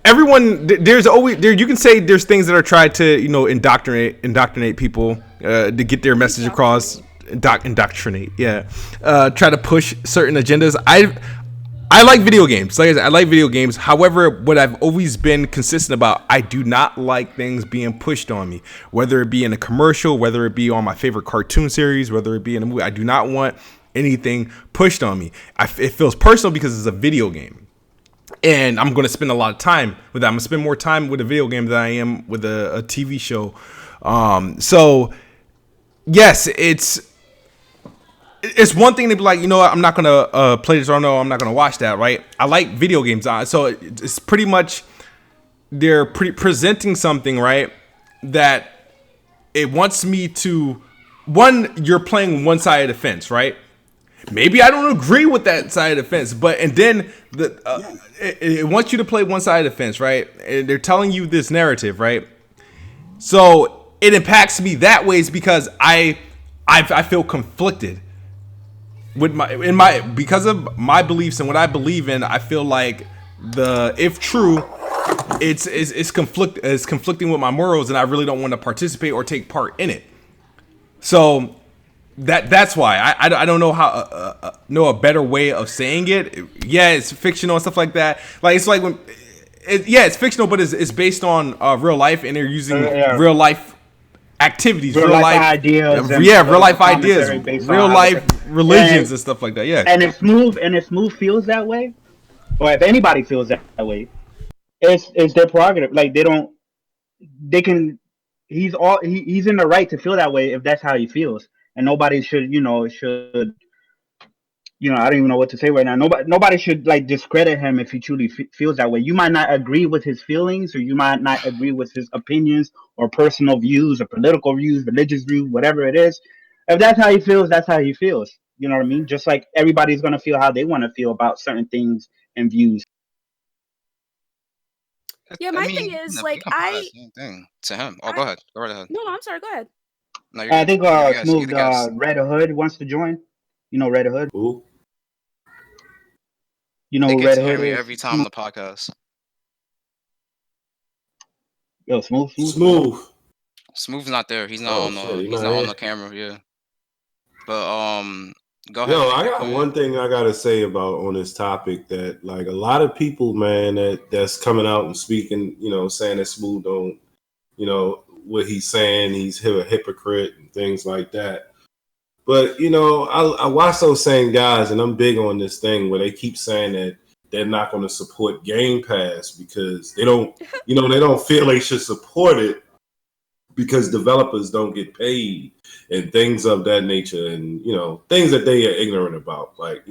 there's always there you can say there's things that are tried to indoctrinate people to get their message across. Indoctrinate. Indoctrinate, yeah. Try to push certain agendas. I I like video games. Like I said, I like video games. However, what I've always been consistent about, I do not like things being pushed on me. Whether it be in a commercial, whether it be on my favorite cartoon series, whether it be in a movie, I do not want anything pushed on me. It feels personal because it's a video game. And I'm going to spend a lot of time with that. I'm going to spend more time with a video game than I am with a TV show. So, yes, it's one thing to be like, you know what, I'm not going to play this, or no, I'm not going to watch that, right? I like video games. So it's pretty much, they're presenting something, right, that it wants me to, you're playing one side of the fence, right? Maybe I don't agree with that side of the fence, and then it wants you to play one side of the fence, right? And they're telling you this narrative, right? So it impacts me that ways because I feel conflicted with because of my beliefs and what I believe in. I feel like if true, it's conflicting with my morals, and I really don't want to participate or take part in it. So that's why I don't know how know a better way of saying it. Yeah, it's fictional and stuff like that. Like it's like when it's fictional, but it's based on real life, and they're using real life activities, real life ideas, real life ideas, real life religions and and stuff like that. Yeah, and if Smooth feels that way, or if anybody feels that way, it's their prerogative. Like they can. He's in the right to feel that way if that's how he feels, and nobody should I don't even know what to say right now. Nobody should like discredit him if he truly feels that way. You might not agree with his feelings, or you might not agree with his opinions or personal views or political views, religious views, whatever it is. If that's how he feels, that's how he feels. You know what I mean? Just like everybody's gonna feel how they want to feel about certain things and views. Yeah, I my mean, thing you is can, you like can apply the same thing to him. Oh, I go ahead. Go right ahead. no, I'm sorry. Go ahead. No, you're I good. think You guys, you Smooth the guest. Red Hood wants to join. You know Red Hood. Ooh. You know They who get Red to hear Hood me is? every time on the podcast. Yo, Smooth. Smooth. Smooth's not there. He's not Oh on shit, the. he He's not not on here. the camera. Yeah. But go ahead, Yo, I Figure. Go got ahead. one thing I gotta say about on this topic, that like a lot of people, man, that's coming out and speaking, saying that Smooth don't, what he's saying, he's a hypocrite and things like that. But I watch those same guys, and I'm big on this thing where they keep saying that they're not going to support Game Pass because they don't, they don't feel they should support it because developers don't get paid and things of that nature, and things that they are ignorant about. Like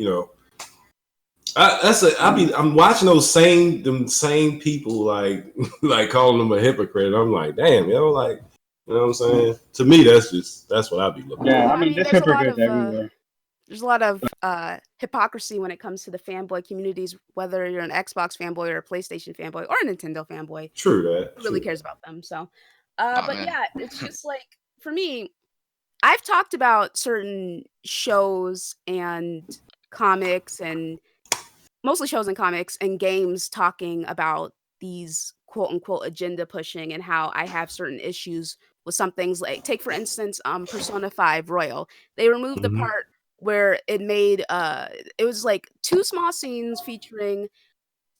I'm watching those same people like like calling them a hypocrite. I'm like, damn, like, you know what I'm saying? To me, that's what I'd be looking Yeah, Well, at. I I mean, mean, there's hypocrites everywhere. there's a lot of hypocrisy when it comes to the fanboy communities, whether you're an Xbox fanboy or a PlayStation fanboy or a Nintendo fanboy. True that. Who really True. cares about them? So, Oh but man. yeah, it's just like for me, I've talked about certain shows and comics and mostly shows and comics and games talking about these quote unquote agenda pushing and how I have certain issues with some things like take for instance Persona 5 Royal. They removed the Mm-hmm. part where it was like two small scenes featuring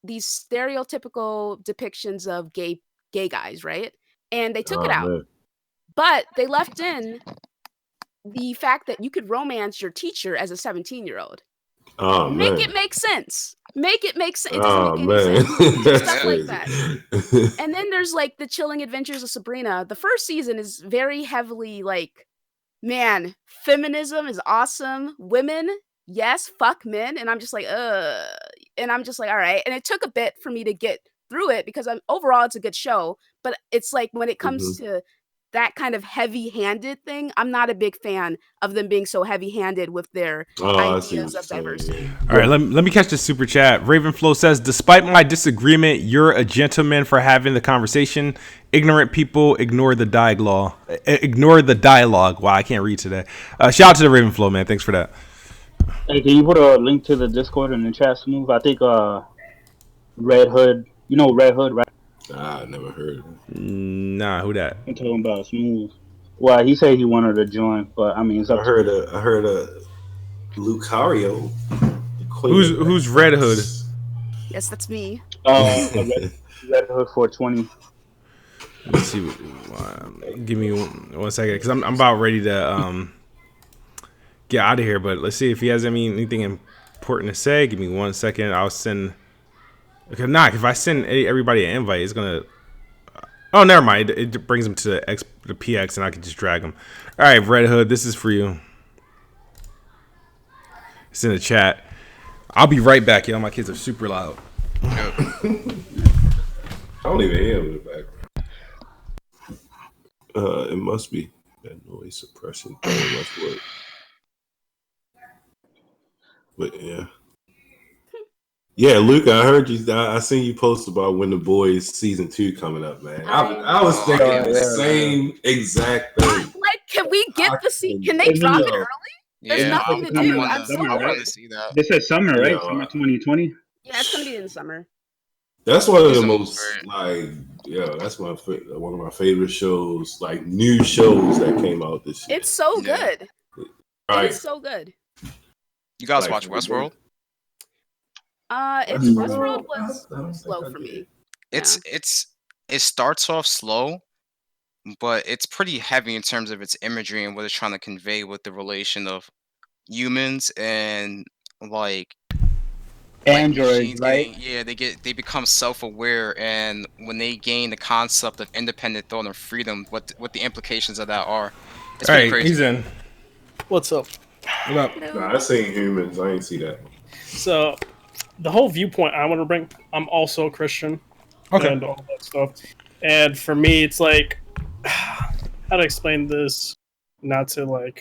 these stereotypical depictions of gay guys, right? And they took it Oh out. man. But they left in the fact that you could romance your teacher as a 17-year-old. Oh Make man. it make sense. Make it make sense. It doesn't Oh make any man. sense. That's Stuff Yeah. like crazy. that. And then there's like the Chilling Adventures of Sabrina. The first season is very heavily like, man, feminism is awesome. Women, yes, fuck men. And I'm just like, and I'm just like, all right. And it took a bit for me to get through it because overall it's a good show. But it's like when it hmm comes to that kind of heavy-handed thing, I'm not a big fan of them being so heavy-handed with their Oh, I see what ideas you're of saying. diversity. Yeah. All right, let me catch the super chat. Ravenflow says, despite my disagreement, you're a gentleman for having the conversation. Ignorant people ignore the dialogue. Ignore the dialogue. Wow, I can't read today. Shout out to the Ravenflow, man. Thanks for that. Hey, can you put a link to the Discord in the chat, Smooth? I think Red Hood. You know Red Hood, right? I never heard of it. Nah, who that? I'm talking about Smooth. Well, he said he wanted to join, but I mean, it's I up to heard a Lucario, the queen of Who's Red Hood? Xbox. Yes, that's me. A Red Hood 420. Let's see. Give me 1 second, because I'm about ready to get out of here. But let's see if he has anything important to say. Give me 1 second. I'll send. Okay, if I send everybody an invite, it's gonna. Oh, never mind. It brings them to the PX, and I can just drag them. All right, Red Hood, this is for you. It's in the chat. I'll be right back, yo. My kids are super loud. I don't even hear him in the background. It must be that noise suppression thing must work. But yeah, Luke, I heard you. I seen you post about When the Boys season 2 coming up, man. I was thinking the same exact thing. Like, can we get the seat? Can they drop it early? There's nothing to do. I'm so I want bored. to see that. This is summer, right? Summer 2020. Yeah, it's gonna be in summer. That's one of the most that's one of my favorite shows, like new shows that came out this year. It's so good. Right. It's so good. You guys watch Westworld? Westworld was slow for me. It starts off slow, but it's pretty heavy in terms of its imagery and what it's trying to convey with the relation of humans and androids, right? They become self-aware, and when they gain the concept of independent thought and freedom, what the implications of that are. It's pretty crazy. He's in. What's up? What up? Nah, I seen Humans. I ain't see that one. So, the whole viewpoint I want to bring, I'm also a Christian. Okay. And all that stuff. And for me, it's like, how to explain this, not to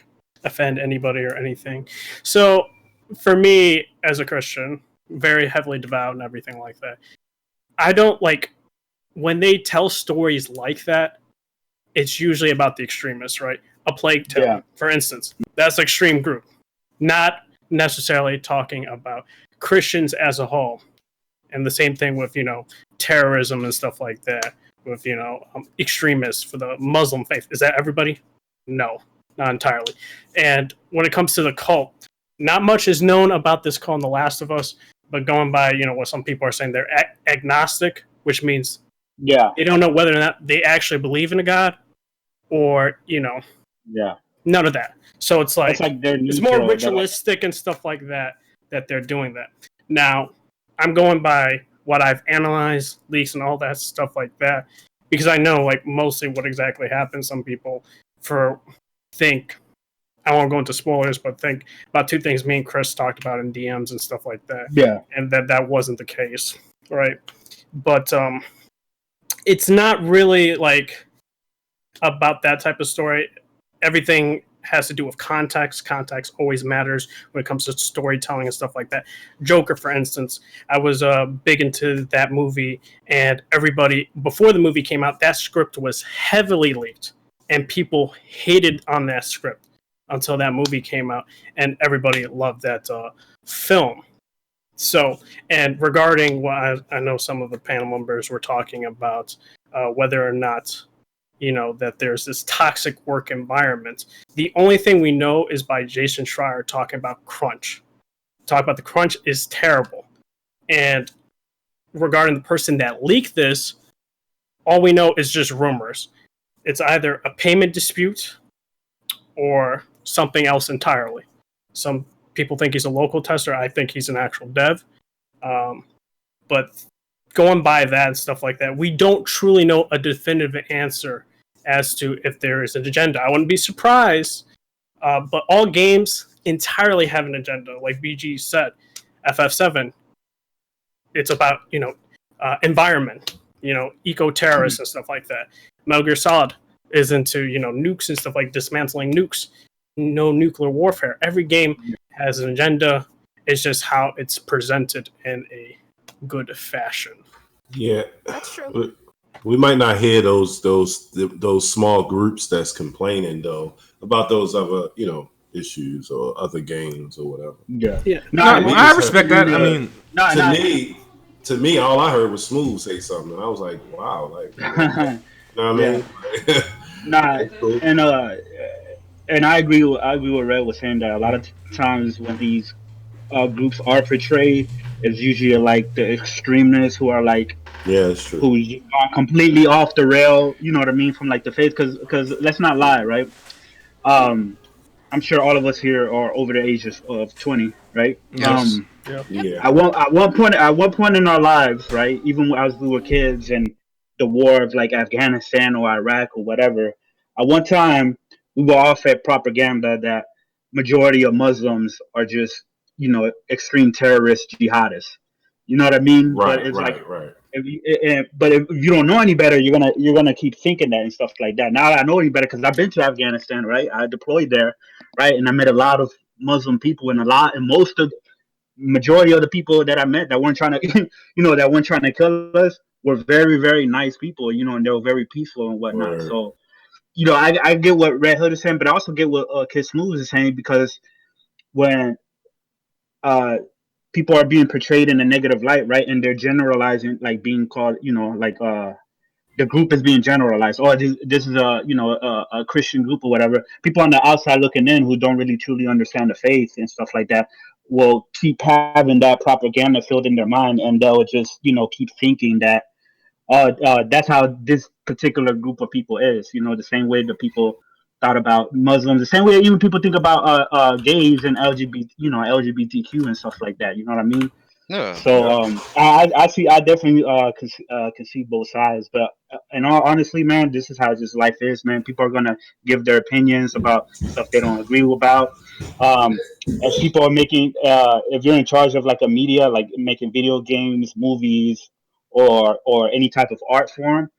offend anybody or anything. So, for me, as a Christian, very heavily devout and everything like that, I don't when they tell stories like that, it's usually about the extremists, right? A plague tale, for instance. That's extreme group. Not necessarily talking about Christians as a whole. And the same thing with, terrorism and stuff like that. With, extremists for the Muslim faith. Is that everybody? No, not entirely. And when it comes to the cult, not much is known about this cult in The Last of Us, but going by, what some people are saying, they're agnostic, which means they don't know whether or not they actually believe in a God or, none of that. So it's it's more ritualistic and stuff like that they're doing that. Now, I'm going by what I've analyzed, leaks and all that stuff like that, because I know mostly what exactly happened. Some people think, I won't go into spoilers, but think about two things me and Chris talked about in DMs and stuff like that. Yeah. And that wasn't the case, right? But it's not really about that type of story. Everything has to do with context. Context always matters when it comes to storytelling and stuff like that. Joker, for instance, I was big into that movie, and everybody, before the movie came out, that script was heavily leaked, and people hated on that script until that movie came out, and everybody loved that film. So, and regarding what I know some of the panel members were talking about, whether or not that there's this toxic work environment. The only thing we know is by Jason Schreier talking about crunch. Talk about the crunch is terrible. And regarding the person that leaked this, all we know is just rumors. It's either a payment dispute or something else entirely. Some people think he's a local tester. I think he's an actual dev. But going by that and stuff like that, we don't truly know a definitive answer as to if there is an agenda. I wouldn't be surprised, but all games entirely have an agenda. Like BG said, FF7, it's about, environment, eco-terrorists and stuff like that. Metal Gear Solid is into, nukes and stuff like dismantling nukes, no nuclear warfare. Every game has an agenda. It's just how it's presented in a good fashion. Yeah, that's true. We might not hear those small groups that's complaining though about those other issues or other games or whatever. Yeah. No, I respect that. I mean, to me, all I heard was Smooth say something, and I was like, wow, you know what I mean? Cool. And I agree with Red was saying that a lot of times when these groups are portrayed, It's usually like the extremists who are like Yeah, it's true. who are completely off the rail. You know what I mean? From like the faith, because let's not lie, right? Um, I'm sure all of us here are over the age of 20, right? Yes. Yeah. Yep. Yeah. At one point in our lives, right? Even as we were kids and the war of like Afghanistan or Iraq or whatever, at one time we were all fed propaganda that majority of Muslims are just extreme terrorist jihadists. You know what I mean? But Right, it's like right, right. if you don't know any better, you're gonna keep thinking that and stuff like that. Now I know any better because I've been to Afghanistan, right? I deployed there, right, and I met a lot of Muslim people and most of majority of the people that I met that weren't trying to, that weren't trying to kill us were very, very nice people, and they were very peaceful and whatnot. Word. So, I get what Red Hood is saying, but I also get what Kid Smooth is saying because when uh people are being portrayed in a negative light, right, and they're generalizing, like being called, like the group is being generalized. Oh, this is a Christian group or whatever. People on the outside looking in who don't really truly understand the faith and stuff like that will keep having that propaganda filled in their mind, and they'll just keep thinking that that's how this particular group of people is. The same way the people thought about Muslims, the same way even people think about gays and LGBT, LGBTQ and stuff like that. You know what I mean? Yeah. So Yep. I definitely can see both sides, but in all honestly, man, this is how just life is, man. People are gonna give their opinions about stuff they don't agree about. Um, as people are making, if you're in charge of like a media, like making video games, movies, or any type of art form,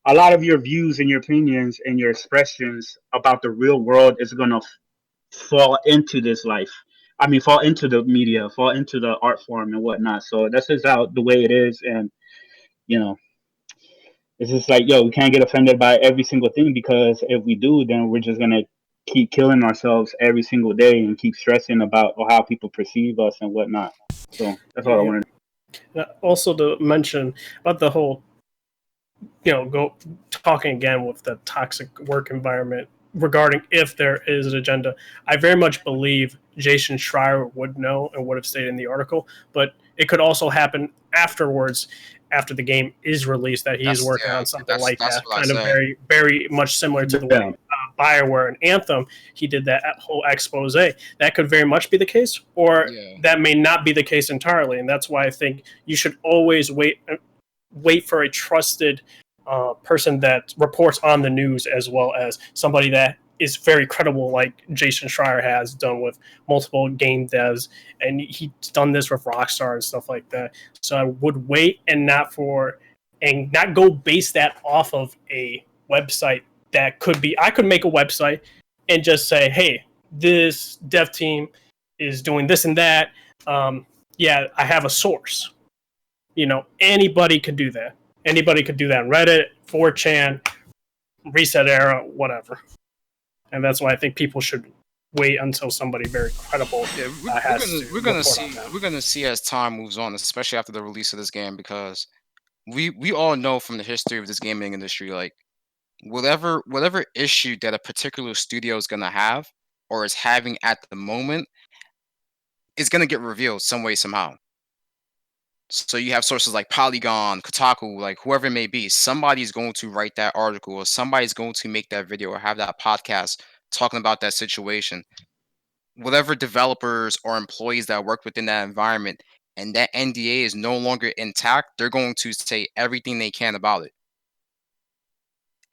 a lot of your views and your opinions and your expressions about the real world is gonna fall into this life. I mean, fall into the media, fall into the art form and whatnot. So that's just how the way it is, and you know, it's just like, yo, we can't get offended by every single thing because if we do, then we're just gonna keep killing ourselves every single day and keep stressing about how people perceive us and whatnot. So that's all I Yeah. wanted. Also to mention about the whole, go talking again with the toxic work environment regarding if there is an agenda. I very much believe Jason Schreier would know and would have stated in the article, but it could also happen afterwards, after the game is released, that he's That's working yeah. on something That's like that's that, what I kind of said. very, very much similar to the way Yeah, Bioware and Anthem, he did that whole expose. That could very much be the case, or Yeah. that may not be the case entirely, and that's why I think you should always wait for a trusted person that reports on the news, as well as somebody that is very credible, like Jason Schreier has done with multiple game devs, and he's done this with Rockstar and stuff like that. So I would wait and not go base that off of a website that could be. I could make a website and just say, hey, this dev team is doing this and that. Yeah, I have a source. Anybody could do that. Anybody could do that on Reddit, 4chan, Reset Era, whatever. And that's why I think people should wait until somebody very credible Yeah, has to we're gonna report on see them. as time moves on, especially after the release of this game, because we all know from the history of this gaming industry, like whatever issue that a particular studio is gonna have or is having at the moment is gonna get revealed some way somehow. So you have sources like Polygon, Kotaku, like whoever it may be. Somebody's going to write that article, or somebody's going to make that video, or have that podcast talking about that situation. Whatever developers or employees that work within that environment, and that NDA is no longer intact, they're going to say everything they can about it.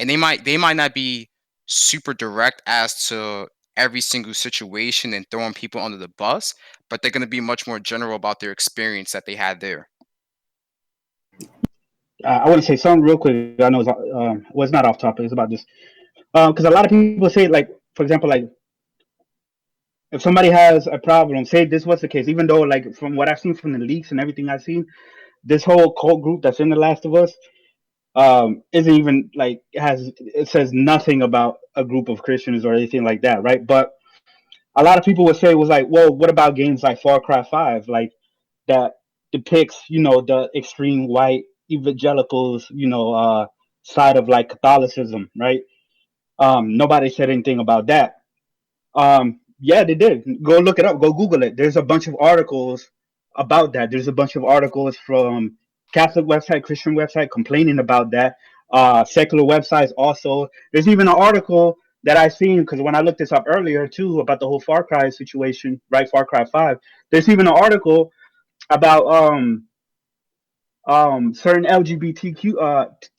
And they might not be super direct as to every single situation and throwing people under the bus, but they're going to be much more general about their experience that they had there. I want to say something real quick. I know it's not off topic. It's about this because a lot of people say, like, for example, like if somebody has a problem, say this was the case, even though, like, from what I've seen from the leaks and everything I've seen, this whole cult group that's in The Last of Us isn't even like it says nothing about a group of Christians or anything like that, right? But a lot of people would say it was like, well, what about games like Far Cry 5, like that depicts, the extreme white evangelicals, side of like Catholicism, right? Nobody said anything about that. Yeah, they did. Go look it up. Go Google it. There's a bunch of articles about that. There's a bunch of articles from Catholic website, Christian website complaining about that. Secular websites also. There's even an article that I seen because when I looked this up earlier too about the whole Far Cry situation, right? Far Cry 5. There's even an article about certain LGBTQ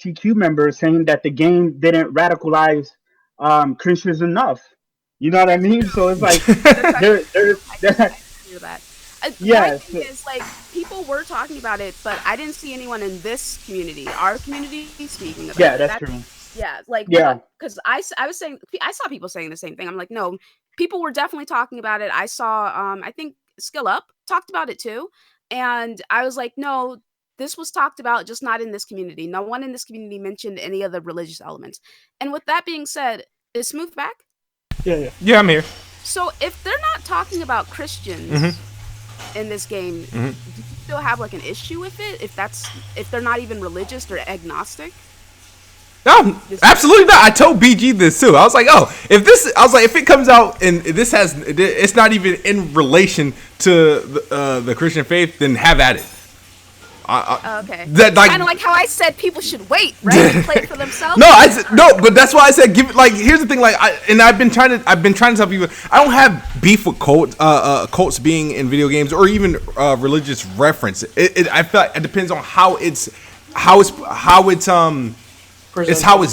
TQ members saying that the game didn't radicalize Christians enough. You know what I mean? So it's like That's there, actually, there, I hear that. My yes, thing is, like, people were talking about it, but I didn't see anyone in this community, our community, speaking about yeah, it. that's That, true. yeah, like, Yeah, because I was saying, I saw people saying the same thing. I'm like, no, people were definitely talking about it. I saw, I think Skill Up talked about it too, and I was like, no, this was talked about, just not in this community. No one in this community mentioned any of the religious elements. And with that being said, is Smooth back? Yeah. Yeah, I'm here. So if they're not talking about Christians in this game, do you still have like an issue with it? If they're not even religious or agnostic? No, absolutely not. I told BG this too. I was like, oh, if it comes out and it's not even in relation to the Christian faith, then have at it. Okay. That like Kind of like how I said people should wait, right? And play it for themselves. No, I said no, but that's why I said give it. Like, here's the thing. Like, I've been trying to tell people I don't have beef with cults being in video games or even religious reference. I feel like it depends on how it's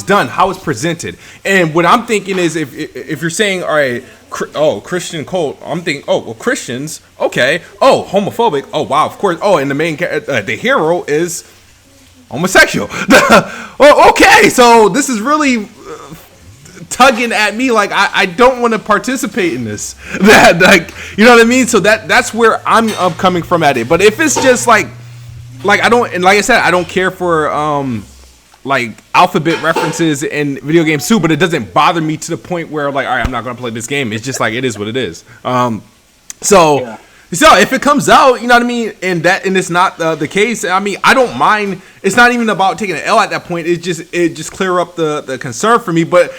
done, how it's presented. And what I'm thinking is if you're saying, all right, Christian cult, I'm thinking, oh, well, Christians, okay. Oh, homophobic. Oh, wow, of course. Oh, and the hero is homosexual. Oh, okay, so this is really tugging at me like I don't want to participate in this. That, like, you know what I mean? So that's where I'm coming from at it. But if it's just like I don't, and like I said, I don't care for like alphabet references in video games too, but it doesn't bother me to the point where like, all right, I'm not gonna play this game. It's just like, it is what it is. So if it comes out, you know what I mean, and it's not the case, I mean, I don't mind. It's not even about taking an L at that point. It just clear up the concern for me. But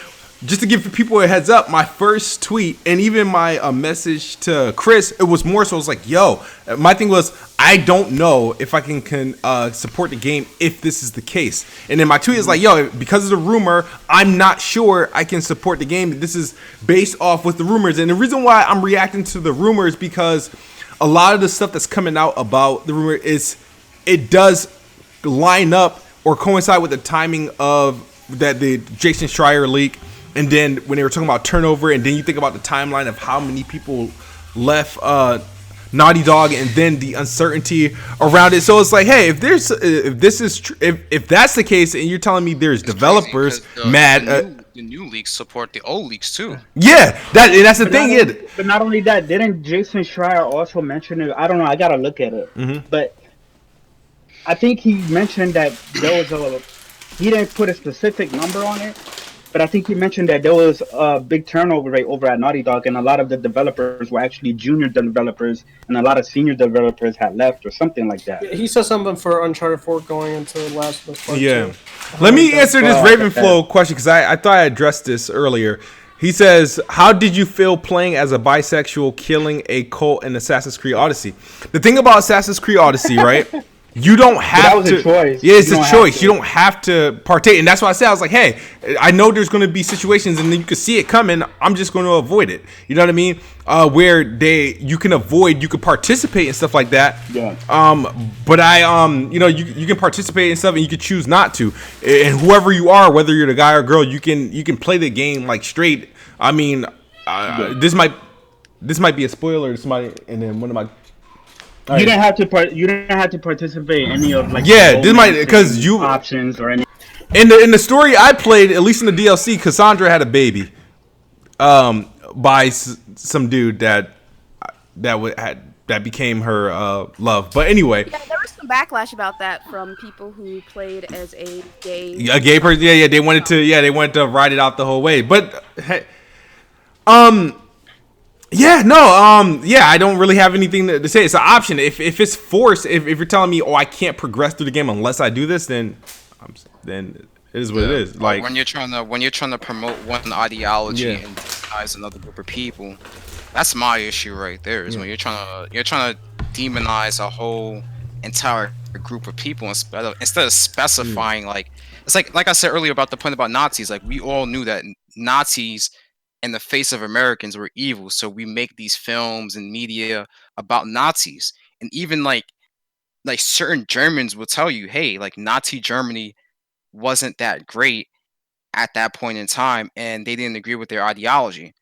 just to give people a heads up, my first tweet and even my message to Chris, it was more so, I was like, yo, my thing was, I don't know if I can support the game if this is the case. And then my tweet is like, yo, because of the rumor, I'm not sure I can support the game. This is based off with the rumors. And the reason why I'm reacting to the rumors, because a lot of the stuff that's coming out about the rumor it does line up or coincide with the timing of the Jason Schreier leak. And then when they were talking about turnover, and then you think about the timeline of how many people left Naughty Dog, and then the uncertainty around it. So it's like, hey, if that's the case, and you're telling me there's developers mad, the new leaks support the old leaks too. Yeah, that's the thing. Yeah, but not only that, didn't Jason Schreier also mention it? I don't know. I gotta look at it. But I think he mentioned that there was he didn't put a specific number on it. But I think he mentioned that there was a big turnover rate over at Naughty Dog, and a lot of the developers were actually junior developers, and a lot of senior developers had left, or something like that. He said something for Uncharted 4 going into the Last of Us Part 2. Let me answer this Ravenflow question, because I thought I addressed this earlier. He says, how did you feel playing as a bisexual killing a cult in Assassin's Creed Odyssey? The thing about Assassin's Creed Odyssey, right? You don't have to. A choice. Yeah, it's a choice. You don't have to partake, and that's why I said, I was like, hey, I know there's going to be situations, and you can see it coming. I'm just going to avoid it. You know what I mean? Where you can avoid, you can participate and stuff like that. Yeah. But you can participate in stuff, and you can choose not to. And whoever you are, whether you're the guy or girl, you can play the game like straight. I mean, this might be a spoiler to somebody, and then one of my. You didn't have to. You didn't have to participate in any of like. Yeah, this might because you options or any. In the story I played, at least in the DLC, Cassandra had a baby, by some dude that became her love. But anyway, yeah, there was some backlash about that from people who played as a gay person. Yeah, they wanted to ride it out the whole way. But hey, I don't really have anything to say. It's an option. If it's forced, if you're telling me, oh, I can't progress through the game unless I do this, then it is what it is. Like when you're trying to promote one ideology and as another group of people, that's my issue right there. Is when you're trying to demonize a whole entire group of people instead of specifying it's like I said earlier about the point about Nazis. Like we all knew that Nazis in the face of Americans were evil, so we make these films and media about Nazis, and even like certain Germans will tell you, hey, like Nazi Germany wasn't that great at that point in time, and they didn't agree with their ideology.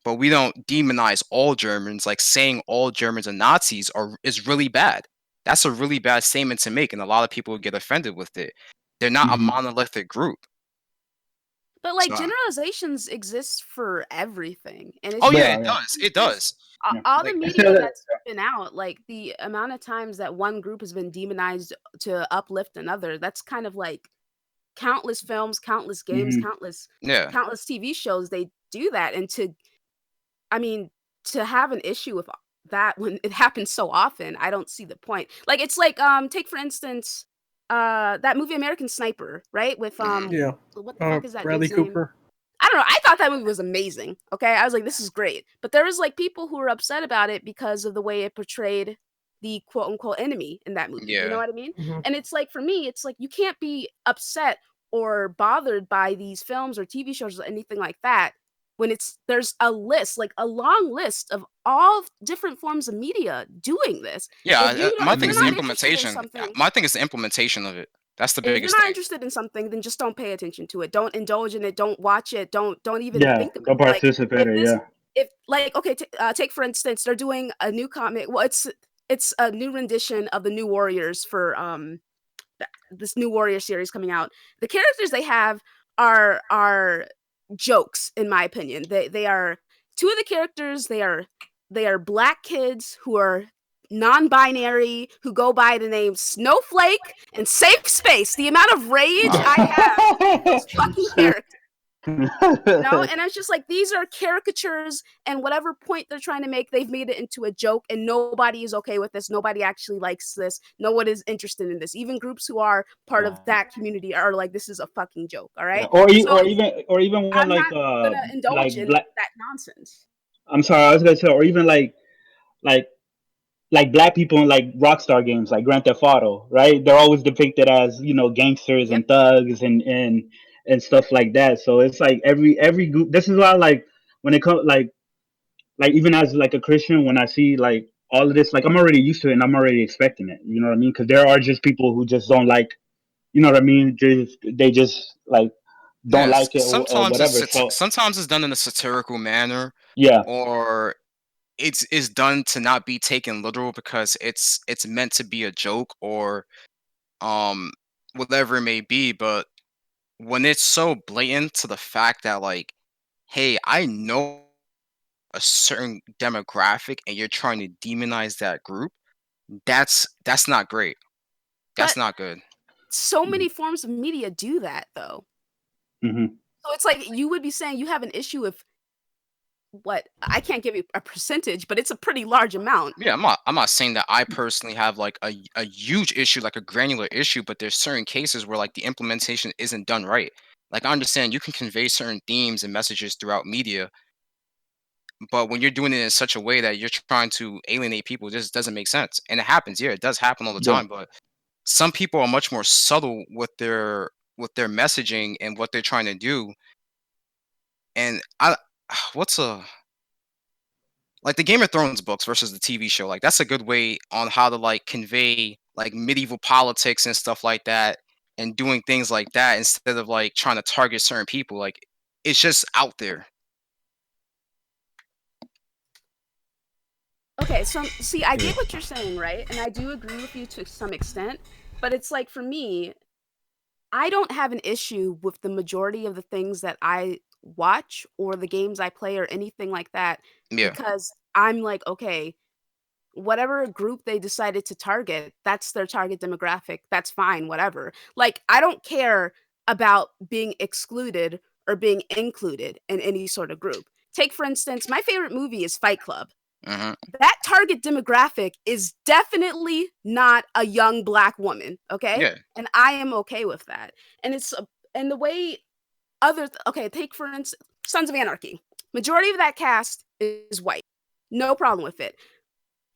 But we don't demonize all Germans. Like saying all Germans are Nazis is really bad. That's a really bad statement to make, and a lot of people get offended with it. They're not a Hmm. monolithic group. But like So, generalizations exist for everything, and it's oh just yeah, Yeah, it yeah, does. It does. all the like media that's been out, like the amount of times that one group has been demonized to uplift another. That's kind of like countless films, countless games, hmm Yeah, countless TV shows. They do that, and I mean, to have an issue with that when it happens so often, I don't see the point. Like it's like take for instance that movie American Sniper, right? With hmm Yeah. what the fuck is that Bradley dude's name? Cooper. I don't know. I thought that movie was amazing. Okay. I was like, this is great. But there was like people who were upset about it because of the way it portrayed the quote unquote enemy in that movie. You know yeah, what I mean? Mhm. And it's like for me, it's like you can't be upset or bothered by these films or TV shows or anything like that when there's a list, like a long list of all different forms of media doing this. yeah. My If thing you're is the not hmm interested in implementation. something, My thing is the implementation of it. That's the if you're biggest not thing. interested in something, then just don't pay attention to it. Don't indulge in it. Don't watch it. Don't even yeah, think about don't it. Like participate. if Yeah. if like okay, take for instance, they're doing a new comic. Well, it's a new rendition of the New Warriors for this new Warrior series coming out. The characters they have are jokes, in my opinion. They are two of the characters. They are black kids who are non-binary who go by the name Snowflake and Safe Space. The amount of rage Uh, I have at those fucking characters. You know, Yeah. and it's just like these are caricatures, and whatever point they're trying to make, they've made it into a joke, and nobody is okay with this. Nobody actually likes this. No one is interested in this. Even groups who are part of that community are like, this is a fucking joke. All Yeah. right. Or So or even when I'm not gonna indulge in black. that nonsense. I'm sorry, I was gonna say, or even like black people in like Rockstar games, like Grand Theft Auto, right? They're always depicted as gangsters Yep. and thugs and stuff like that. So it's like every group. This is why like when it comes like even as like a Christian, when I see like all of this, like I'm already used to it and I'm already expecting it. You know what I mean? Because there are just people who just don't like. You know what I mean? They just like don't yeah. like it or whatever. So Sometimes it's done in a satirical manner, yeah, or it's done to not be taken literal because it's meant to be a joke or um whatever it may be. But when it's so blatant to the fact that like, hey, I know a certain demographic and you're trying to demonize that group, that's not great. That's But not good. so many forms of media do that, though. hmm So it's like you would be saying you have an issue with what I can't give you a percentage, but it's a pretty large amount. Yeah, I'm not saying that I personally have like a huge issue, like a granular issue, but there's certain cases where like the implementation isn't done right. Like I understand you can convey certain themes and messages throughout media, but when you're doing it in such a way that you're trying to alienate people, it just doesn't make sense. And it happens, yeah, it does happen all the yeah, time, but some people are much more subtle with their messaging and what they're trying to do. And I what's a like the Game of Thrones books versus the TV show, like that's a good way on how to like convey like medieval politics and stuff like that and doing things like that instead of like trying to target certain people. Like it's just out there. Okay, so see, I Yeah. get what you're saying, right? And I do agree with you to some extent, but it's like for me, I don't have an issue with the majority of the things that I watch or the games I play or anything like that Yeah. because I'm like, okay, whatever group they decided to target, that's their target demographic. That's fine, whatever. Like, I don't care about being excluded or being included in any sort of group. Take, for instance, my favorite movie is Fight Club. Hmm. That target demographic is definitely not a young black woman, okay? Yeah. And I am okay with that. And and the way okay, take for instance Sons of Anarchy. Majority of that cast is white. No problem with it.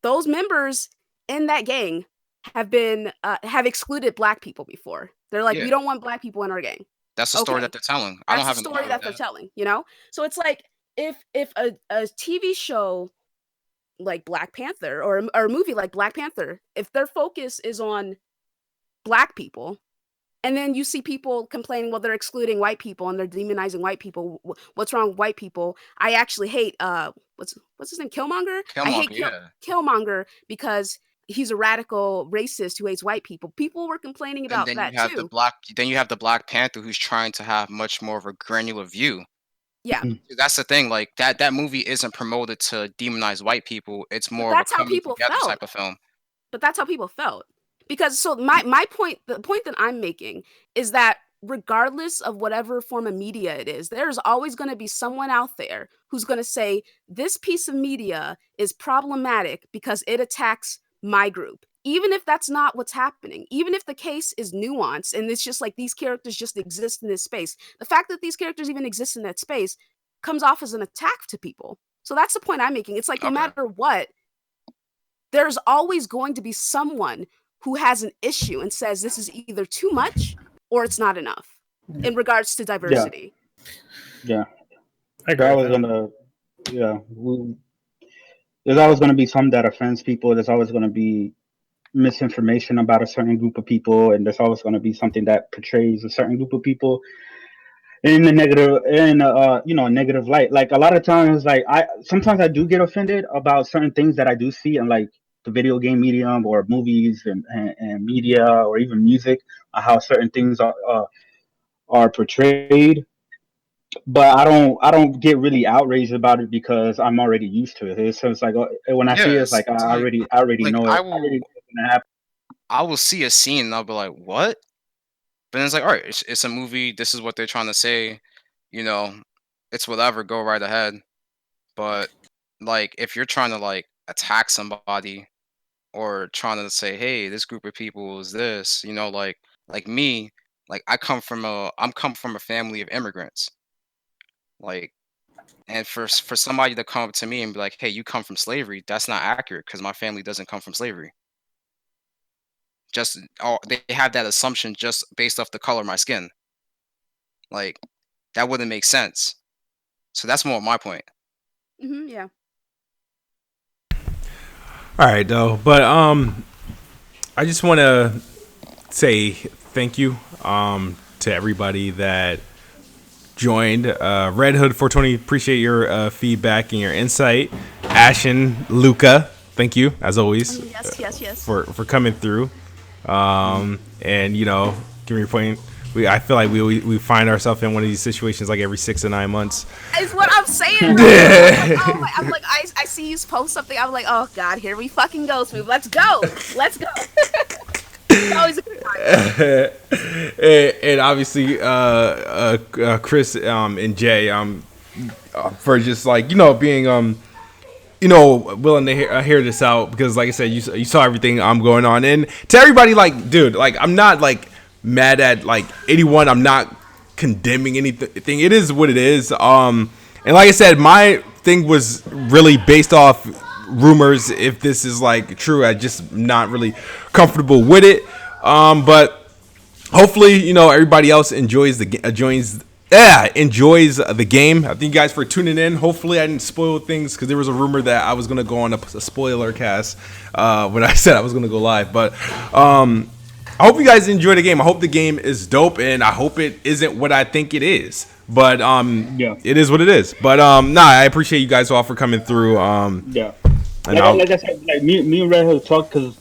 those members in that gang have excluded black people before. They're like, Yeah, we don't want black people in our gang. that's the story that Okay, they're telling. I don't that's the have an story issue with that they're that. telling, you know? So it's like if a TV show like Black Panther or a movie like Black Panther, if their focus is on black people, and then you see people complaining, well, they're excluding white people and they're demonizing white people. What's wrong with white people? I actually hate what's his name? Killmonger. I hate Killmonger, yeah. Killmonger because he's a radical racist who hates white people. People were complaining And about that too. then you have the Black Panther who's trying to have much more of a granular view. Yeah, That's the thing. Like that movie isn't promoted to demonize white people. It's but more of a that's how coming people together felt. type of film. But that's how people felt. Because so my point, the point that I'm making is that regardless of whatever form of media it is, there's always going to be someone out there who's going to say this piece of media is problematic because it attacks my group. Even if that's not what's happening, even if the case is nuanced and it's just like these characters just exist in this space, the fact that these characters even exist in that space comes off as an attack to people. So that's the point I'm making. It's like no Okay. matter what, there's always going to be someone who has an issue and says this is either too much or it's not enough in regards to Yeah, diversity. yeah. I agree There's with always that. gonna, yeah. There's always gonna be some that offends people. There's always gonna be misinformation about a certain group of people, and there's always gonna be something that portrays a certain group of people in a negative, a negative light. Like a lot of times, like I sometimes I do get offended about certain things that I do see in like the video game medium or movies and media or even music, how certain things are portrayed. But I don't get really outraged about it because I'm already used to it. So it's like when I see it, it's Yes. like I See, already like know it. I already know what's gonna happen. I will see a scene and I'll be like, what? But then it's like, all right, it's a movie. This is what they're trying to say. You know, it's whatever. Go right ahead. But like, if you're trying to like attack somebody or trying to say, hey, this group of people is this, like me, like I'm come from a family of immigrants. Like, and for somebody to come up to me and be like, hey, you come from slavery, that's not accurate because my family doesn't come from slavery. Just they have that assumption just based off the color of my skin. Like, that wouldn't make sense. So that's more my point. Yeah. All right, though. But I just want to say thank you to everybody that joined. Red Hood 420, appreciate your feedback and your insight. Ashen, Luca, thank you as always Yes. for coming through. And give me your point. I feel like we find ourselves in one of these situations like every 6 to 9 months. It's what I'm saying. Right? I'm like, I see you post something. I'm like, oh God, here we fucking go, Smooth. Let's go. It's always a good time. And obviously, Chris and Jay, for just like being willing to hear this out because, like I said, you saw everything I'm going on, and to everybody, like, dude, like I'm not like mad at like anyone. I'm not condemning anything. It is what it is. And like I said, my thing was really based off rumors. If this is like true, I just not really comfortable with it. But hopefully, everybody else enjoys enjoys the game. I thank you guys for tuning in. Hopefully, I didn't spoil things because there was a rumor that I was gonna go on a spoiler cast when I said I was gonna go live. But I hope you guys enjoy the game. I hope the game is dope, and I hope it isn't what I think it is. But Yeah, it is what it is. But I appreciate you guys all for coming through. yeah. And Like I said, like me and Red Hook talked because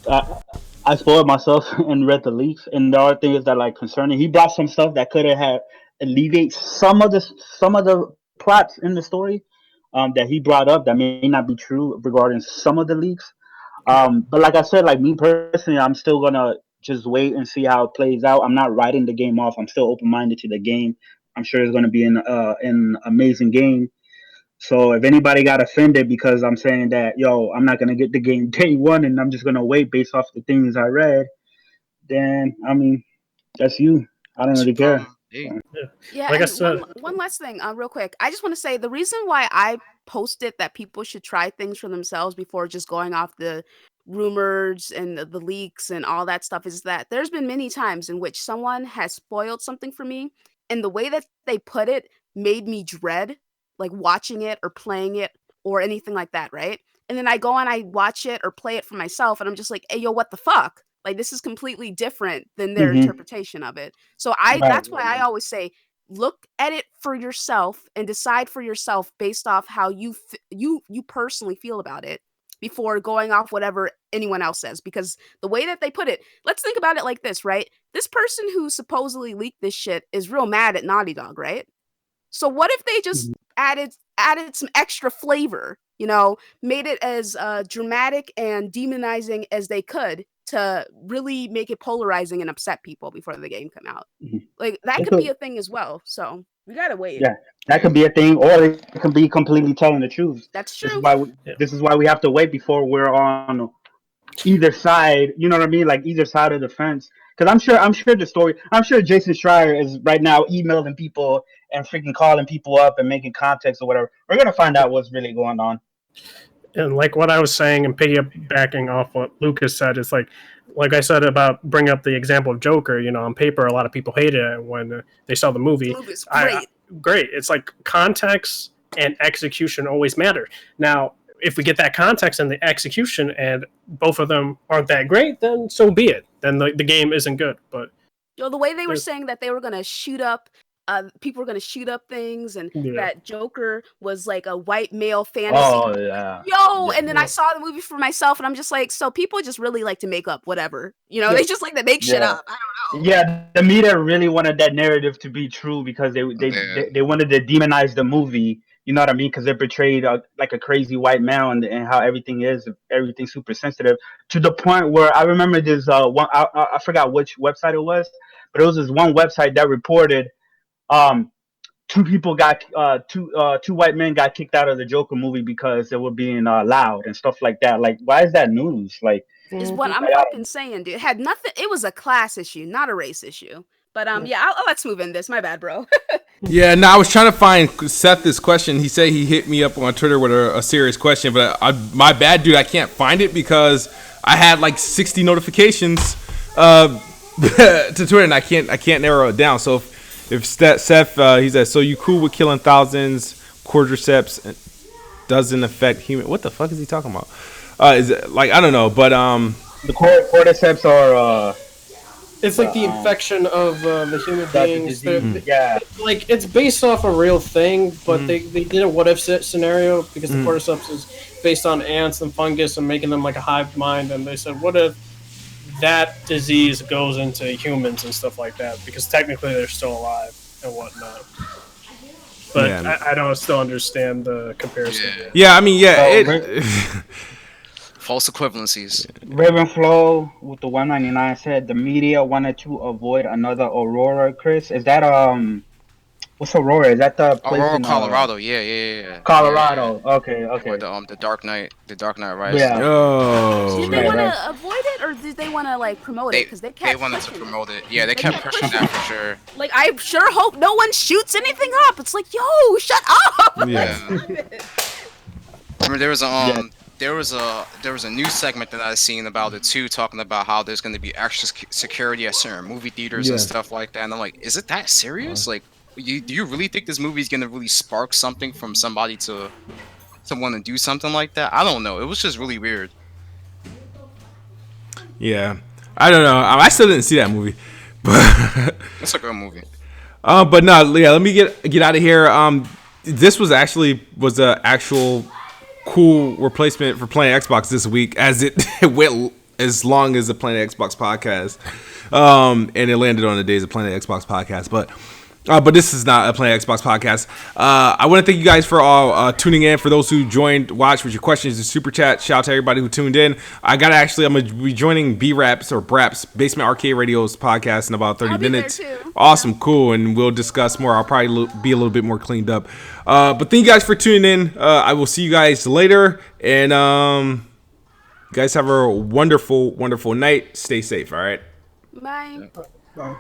I spoiled myself and read the leaks. And the other thing is that like concerning, he brought some stuff that could have had alleviate some of the plots in the story that he brought up that may not be true regarding some of the leaks. But like I said, like me personally, I'm still gonna just wait and see how it plays out. I'm not writing the game off. I'm still open minded to the game. I'm sure it's gonna be an amazing game. So if anybody got offended because I'm saying that, yo, I'm not gonna get the game day one and I'm just gonna wait based off the things I read, then I mean that's you. I don't It's your really care. problem. Hey. Yeah, Like I and said, one last thing, real quick. I just want to say the reason why I posted that people should try things for themselves before just going off the rumors and the leaks and all that stuff is that there's been many times in which someone has spoiled something for me, and the way that they put it made me dread like watching it or playing it or anything like that, right? And then I go and I watch it or play it for myself, and I'm just like, "Hey, yo, what the fuck? Like this is completely different than their Mm-hmm. interpretation of it." So I Right. that's why I always say look at it for yourself and decide for yourself based off how you personally feel about it before going off whatever anyone else says, because the way that they put it, let's think about it like this, right? This person who supposedly leaked this shit is real mad at Naughty Dog, right? So what if they just added some extra flavor, made it as dramatic and demonizing as they could to really make it polarizing and upset people before the game come out. Mhm. Like that That's could be what- a thing as well. So we gotta wait. yeah, that could be a thing, or it can be completely telling the truth. That's This is true. why we, Yeah. this is why we have to wait before we're on either side. You know what I mean? Like either side of the fence. Because I'm sure the story. I'm sure Jason Schreier is right now emailing people and freaking calling people up and making context or whatever. We're gonna find out what's really going on. and like what I was saying and piggybacking off what Lucas said, it's like I said about bringing up the example of Joker. On paper, a lot of people hated it when they saw the movie. The movie's great. Great. It's like context and execution always matter. Now, if we get that context and the execution, and both of them aren't that great, then so be it. Then the game isn't good. But The way they were there's- saying that they were gonna shoot up, people were gonna shoot up things, and Yeah. that Joker was like a white male fantasy. Oh yeah. Yo, Yeah. and then I saw the movie for myself, and I'm just like, so people just really like to make up whatever, Yeah. they just like to make shit Yeah. up. I don't know. Yeah, the media really wanted that narrative to be true because they wanted to demonize the movie. You know what I mean? Because they portrayed like a crazy white male and how everything's super sensitive to the point where I remember this one. I forgot which website it was, but it was this one website that reported um two white men got kicked out of the Joker movie because they were being loud and stuff like that. Like, why is that news? Like, Is what I'm fucking saying, dude. It had nothing. It was a class issue, not a race issue. But yeah, let's move in this. My bad, bro. Yeah, no, I was trying to find Seth this question. He said he hit me up on Twitter with a serious question, but my bad, dude. I can't find it because I had like 60 notifications to Twitter, and I can't narrow it down. So if Seth, he said, so you cool with killing thousands, quadriceps doesn't affect human? What the fuck is he talking about? Is it like, I don't know, but the cordyceps are it's like the infection of the human beings. yeah. Like it's based off a real thing, but they did a what if scenario because the cordyceps is based on ants and fungus and making them like a hive mind, and they said, what if that disease goes into humans and stuff like that, because technically they're still alive and whatnot. But Yeah. I don't still understand the comparison. yeah, I mean, yeah, False equivalencies. Ravenflow with the 199 said the media wanted to avoid another Aurora. Chris, is that what's Aurora? Is that the place Aurora, in Colorado. Yeah. Colorado? Yeah. Okay. Where the Dark Knight Rises. Yeah. oh, Did they right, want to avoid it, or did they want to like promote it? Because they kept wanted to pushing promote it. Yeah, they kept pushing that for sure. Like, I sure hope no one shoots anything up. It's like, yo, shut up. Yeah. I mean, there was a news segment that I seen about it too, talking about how there's going to be extra security at certain movie theaters and stuff like that. And I'm like, is it that serious? Like, do you really think this movie is going to really spark something from somebody to want to do something like that? I don't know. It was just really weird. Yeah, I don't know. I still didn't see that movie, but It's a good movie. but no, yeah. Let me get out of here. This was a actual cool replacement for playing Xbox this week, as it went as long as the Planet Xbox podcast, and it landed on the days of Planet Xbox podcast, but this is not a Planet Xbox podcast. I want to thank you guys for all tuning in. For those who joined, watched with your questions and super chat, shout out to everybody who tuned in. I'm gonna be joining Braps Basement Arcade Radio's podcast in about 30 I'll be minutes. there too. Awesome, cool, and we'll discuss more. I'll probably be a little bit more cleaned up. But thank you guys for tuning in. I will see you guys later, and you guys have a wonderful, wonderful night. Stay safe. All right. Bye. Bye.